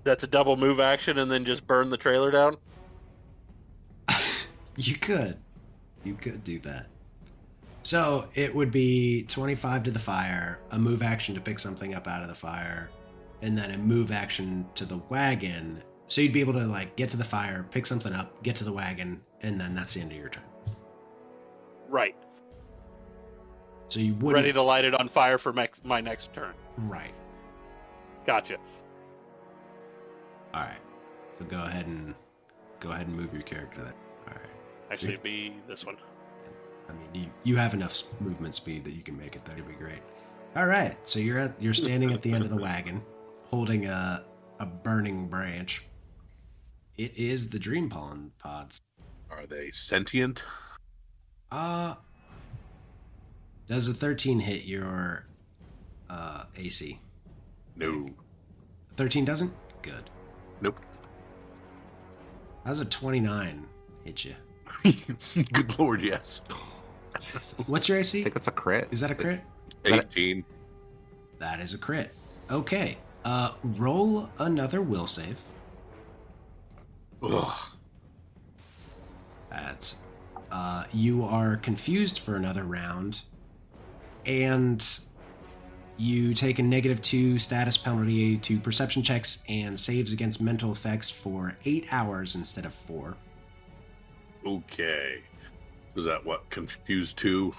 That's a double move action, and then just burn the trailer down? You could. You could do that. So it would be 25 to the fire, a move action to pick something up out of the fire, and then a move action to the wagon. So you'd be able to like get to the fire, pick something up, get to the wagon, and then that's the end of your turn. Right. So you wouldn't. Ready to light it on fire for my next turn. Right. Gotcha. All right. So go ahead and move your character there. All right. Actually, it'd be this one. I mean, you have enough movement speed that you can make it. That'd be great. All right. So you're standing at the end of the wagon, holding a burning branch. It is the dream pollen pods. Are they sentient? Does a 13 hit your AC? No. 13 doesn't? Good. Nope. How's a 29 hit you? Good lord, yes. What's your I AC? think that's a crit. Is that a crit? 18. That is a crit. Okay. Roll another will save. Ugh. That's you are confused for another round, and you take a -2 status penalty to perception checks and saves against mental effects for 8 hours instead of 4. Okay. Is that what? Confused 2?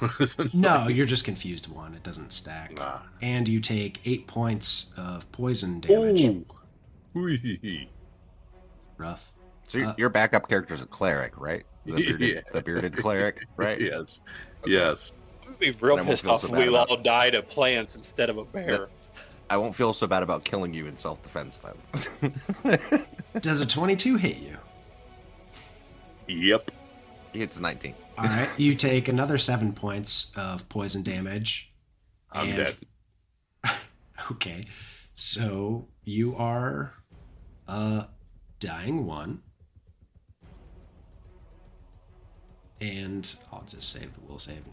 No, you're just confused 1. It doesn't stack. Ah. And you take 8 points of poison damage. Ooh. Whee. rough. So your backup character is a cleric, right? The bearded cleric, right? Yes. Yes. I'm gonna be real And I won't pissed feel off so if bad we about- all died of plants instead of a bear. I won't feel so bad about killing you in self-defense then. Does a 22 hit you? Yep. It's 19. All right, you take another 7 points of poison damage. I'm dead. Okay, so you are dying 1. And I'll just save the will save.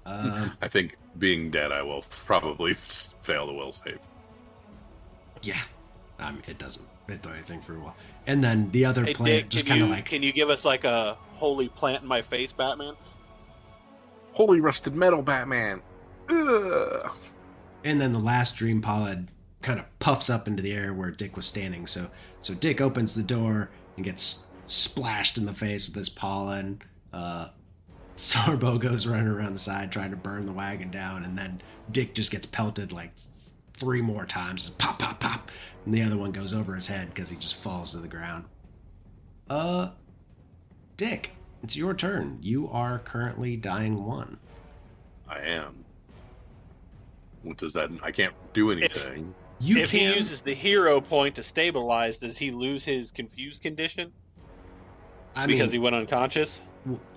I think being dead, I will probably fail the will save. Yeah, it doesn't do anything for a while. And then the other Hey, plant Dick, just kind of like... can you give us like a holy plant in my face, Batman? Holy rusted metal, Batman! Ugh. And then the last dream pollen kind of puffs up into the air where Dick was standing. So Dick opens the door and gets splashed in the face with this pollen. Sorbo goes running around the side trying to burn the wagon down, and then Dick just gets pelted like 3 more times. Just pop, pop, pop. And the other one goes over his head because he just falls to the ground. Dick, it's your turn. You are currently dying 1. I am. What does that... I can't do anything. If he uses the hero point to stabilize, does he lose his confused condition? Because he went unconscious?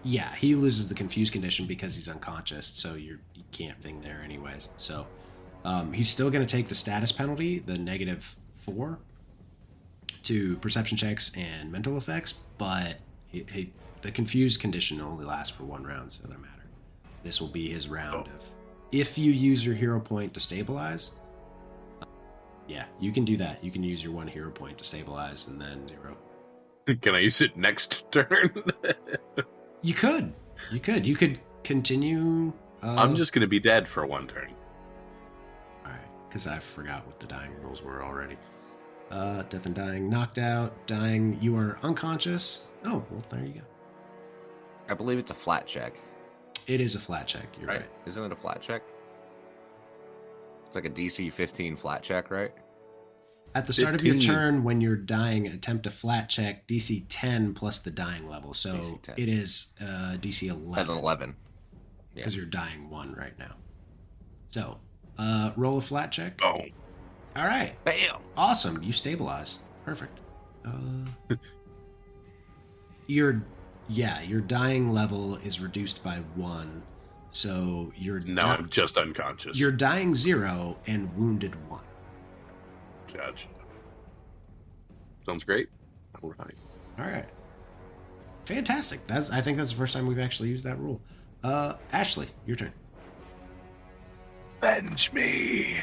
Yeah, he loses the confused condition because he's unconscious, so you can't thing there anyways. So he's still going to take the status penalty, the -4 to perception checks and mental effects, but the confused condition only lasts for 1 round, so it doesn't matter. This will be his round of... If you use your hero point to stabilize, yeah, you can do that. You can use your 1 hero point to stabilize and then 0. Can I use it next turn? You could continue. I'm just going to be dead for 1 turn. All right, because I forgot what the dying rules were already. Death and dying, knocked out, dying. You are unconscious. Oh, well, there you go. I believe it's a flat check. It is a flat check. You're right. Isn't it a flat check? It's like a DC 15 flat check, right? At the start of your turn, when you're dying, attempt a flat check, DC 10 plus the dying level. So it is DC 11. At 11. Because you're dying 1 right now. So, roll a flat check. Oh. All right. Bam! Awesome. You stabilize. Perfect. Your dying level is reduced by 1. So you're... Now I'm just unconscious. You're dying 0 and wounded 1. Gotcha. Sounds great. All right. Fantastic. I think that's the first time we've actually used that rule. Ashley, your turn. Avenge me.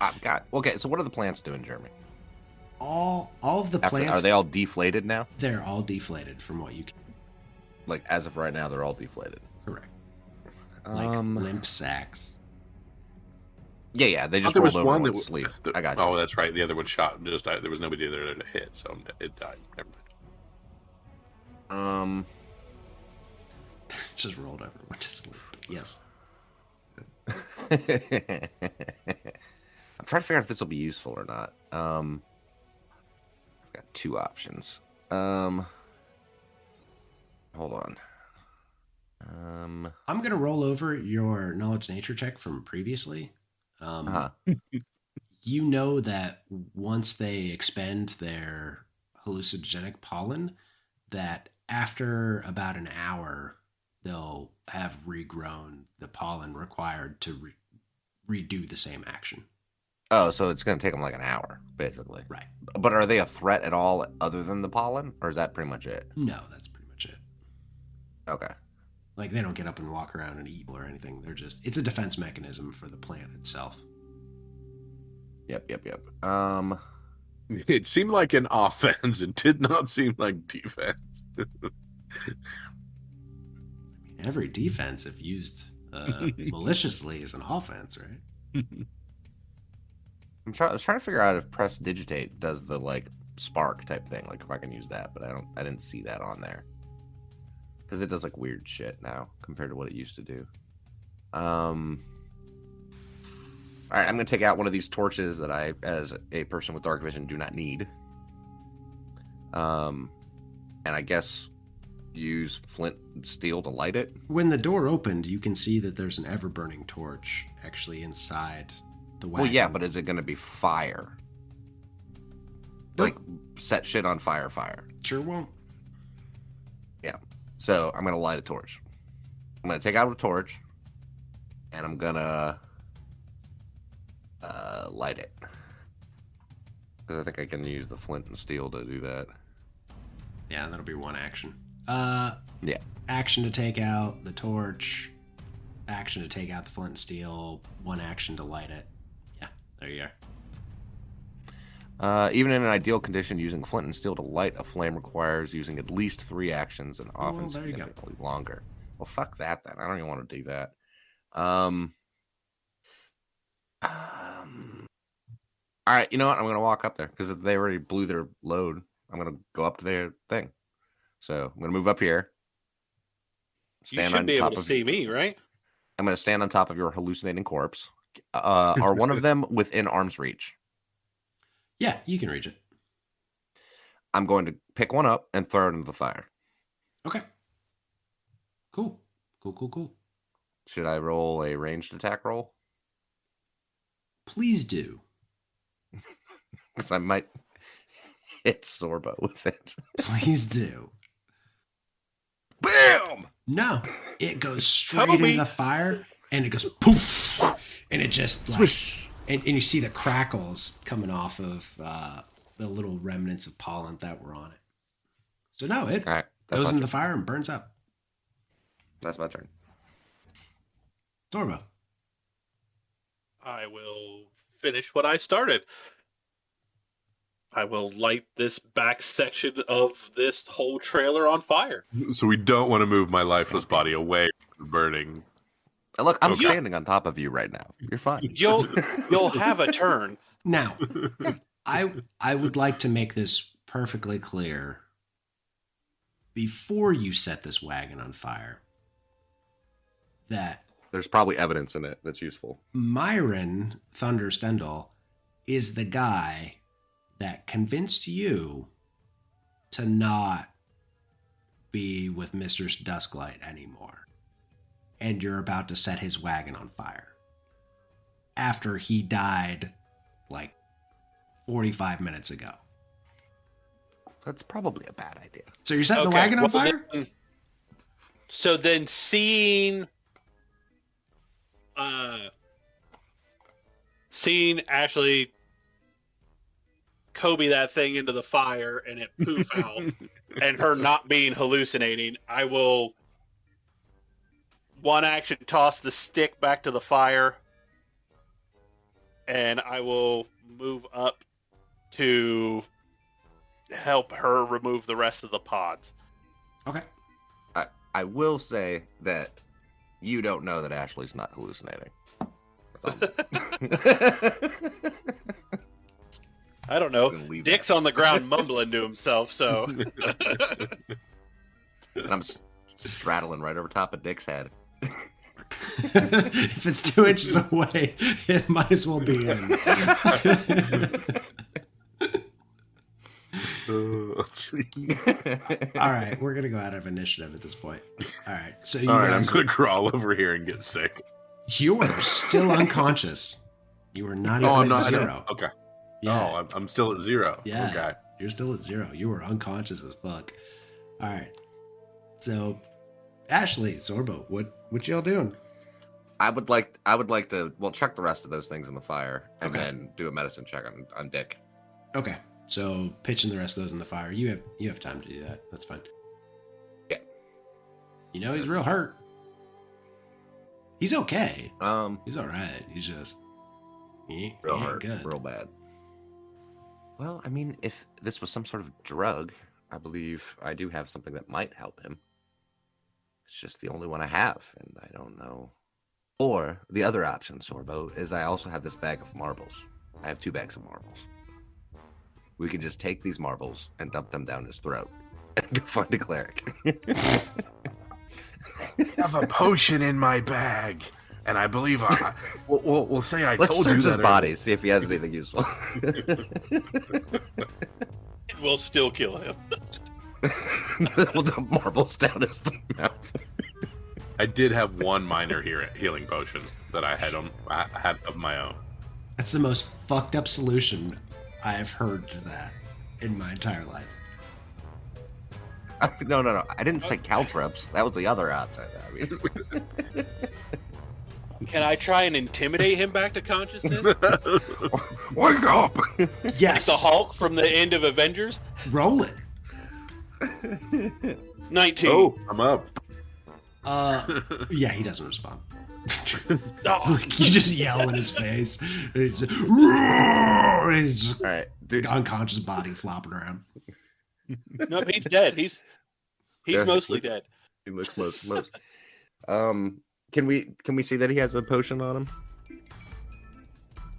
I've got... Okay, so what are the plants doing, Jeremy? All of the plants... Are they all deflated now? They're all deflated from what you can... Like, as of right now, they're all deflated. Correct. Like limp sacks. Yeah, they just there was rolled over one that to sleep. I got you. Oh, that's right. The other one shot. Just died. There was nobody there to hit, so it died. Never mind. Just rolled over, went to sleep. Yes. I'm trying to figure out if this will be useful or not. I've got 2 options. Hold on. I'm gonna roll over your knowledge nature check from previously. You know that once they expend their hallucinogenic pollen, that after about an hour, they'll have regrown the pollen required to redo the same action. Oh, so it's going to take them like an hour, basically. Right. But are they a threat at all other than the pollen? Or is that pretty much it? No, that's pretty much it. Okay. Like, they don't get up and walk around and eat or anything. It's a defense mechanism for the plant itself. Yep. It seemed like an offense. It did not seem like defense. Every defense, if used maliciously, is an offense, right? I was trying to figure out if press digitate does the like spark type thing, like if I can use that, but I didn't see that on there because it does like weird shit now compared to what it used to do. All right, I'm gonna take out one of these torches that I, as a person with dark vision, do not need. and I guess use flint and steel to light it. When the door opened, you can see that there's an ever-burning torch actually inside the wagon. Well, yeah, but is it going to be fire? Nope. Like, set shit on fire. Sure won't. Yeah. So I'm going to light a torch. I'm going to take out a torch, and I'm going to light it. Because I think I can use the flint and steel to do that. Yeah, that'll be one action. Yeah. Action to take out the torch. Action to take out the flint and steel. One action to light it. Yeah, there you are. Even in an ideal condition, using flint and steel to light a flame requires using at least 3 actions and often there you go. significantly longer. Well, fuck that then. I don't even want to do that. All right, you know what? I'm going to walk up there because they already blew their load. I'm going to go up to their thing. So I'm going to move up here. You should be able to see me, right? I'm going to stand on top of your hallucinating corpse. Are one of them within arm's reach? Yeah, you can reach it. I'm going to pick one up and throw it into the fire. Okay. Cool. Cool. Should I roll a ranged attack roll? Please do. Because I might hit Sorbo with it. Please do. Bam! No, it goes straight into the fire, and it goes poof, and it just like, Swish. And you see the crackles coming off of the little remnants of pollen that were on it. So no, it All right, goes into the fire and burns up. That's my turn. Sorbo. I will finish what I started. I will light this back section of this whole trailer on fire. So we don't want to move my lifeless body away from burning. And look, I'm Okay. standing on top of you right now. You're fine. You'll have a turn. Now, I would like to make this perfectly clear. Before you set this wagon on fire, that There's probably evidence in it that's useful. Myron Thunder Stendhal is the guy that convinced you to not be with Mr. Dusklight anymore. And you're about to set his wagon on fire. After he died like 45 minutes ago. That's probably a bad idea. So you're setting the Okay, wagon on well, fire? So then seeing Ashley Kobe that thing into the fire and it poof out and her not being hallucinating, I will one action toss the stick back to the fire and I will move up to help her remove the rest of the pods. Okay. I will say that you don't know that Ashley's not hallucinating. I don't know. Gonna leave Dick's on the ground mumbling to himself, so And I'm straddling right over top of Dick's head. If it's 2 inches away, it might as well be in. All right, we're gonna go out of initiative at this point. All right, so you All right, I'm guys, going to crawl over here and get sick. you are still unconscious. You are not even Oh, I'm at not. zero. Okay. Yeah, Oh, I'm still at 0. Yeah. Okay. you're still at 0. You were unconscious as fuck. All right, so Ashley, Sorbo, what y'all doing? I would like to chuck the rest of those things in the fire and Okay. then do a medicine check on Dick. Okay, so pitching the rest of those in the fire. You have time to do that. That's fine. Yeah. You know he's real hurt. He's okay. Um, He's all right. He's just he real ain't hurt, good. real bad. Well, I mean, if this was some sort of drug, I believe I do have something that might help him. It's just the only one I have, and I don't know. Or the other option, Sorbo, is I also have this bag of marbles. I have 2 bags of marbles. We could just take these marbles and dump them down his throat and go find a cleric. I have a potion in my bag, and I believe we'll say I Let's told you search his that. body, see if he has anything useful. will still kill him. We'll dump marbles down his mouth. I did have one minor healing potion that I had of my own. That's the most fucked up solution I have heard to that in my entire life. No. I didn't say caltrops. That was the other option. I mean, Can I try and intimidate him back to consciousness? wake up! Yes. Like the Hulk from the end of Avengers? Roll it. 19. Oh, I'm up. Yeah, he doesn't respond. Oh. You just yell in his face. He's just All right, dude. unconscious body flopping around. No, he's dead. He's Yeah, mostly dead. He looks most. Can we see that he has a potion on him?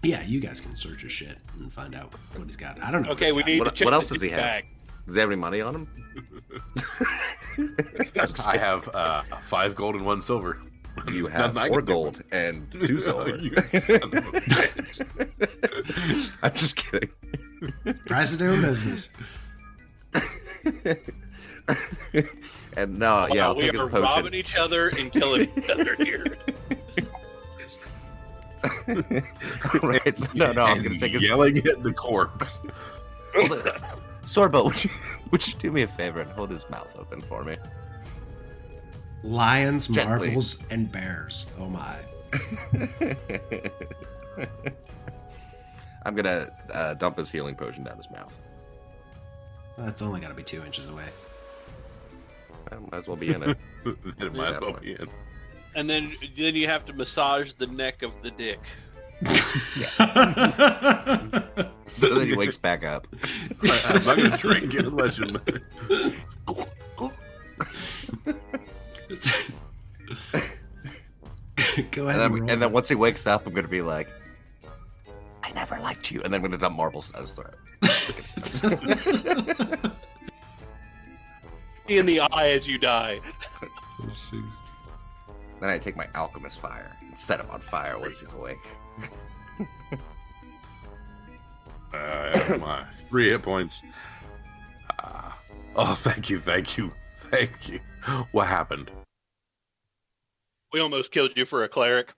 Yeah, you guys can search his shit and find out what he's got. I don't know. Okay, we need to What check else the does he have? bag. Does he have any money on him? I have 5 gold and 1 silver. You have Nothing I 4 can do. gold and 2 silver. You son of a bitch. I'm just kidding. Price of doing business. And no, yeah, I'll we take his are potion. robbing each other and killing each other here. Right, so no, I'm gonna take his. Yelling at the corpse. Hold it. Sorbo, would you do me a favor and hold his mouth open for me? Lions, Gently. marbles, and bears. Oh my. I'm gonna dump his healing potion down his mouth. That's only got to be 2 inches away. I might as well be in it. It might as well be in. And then you have to massage the neck of the dick. So that he wakes back up. I'm not gonna drink it unless you. Go ahead and roll. And then once he wakes up, I'm gonna be like, I never liked you, and then I'm gonna dump marbles down his throat. In the eye as you die. Then I take my alchemist fire and set him on fire once he's awake. I have my 3 hit points. Oh, thank you. What happened? We almost killed you for a cleric.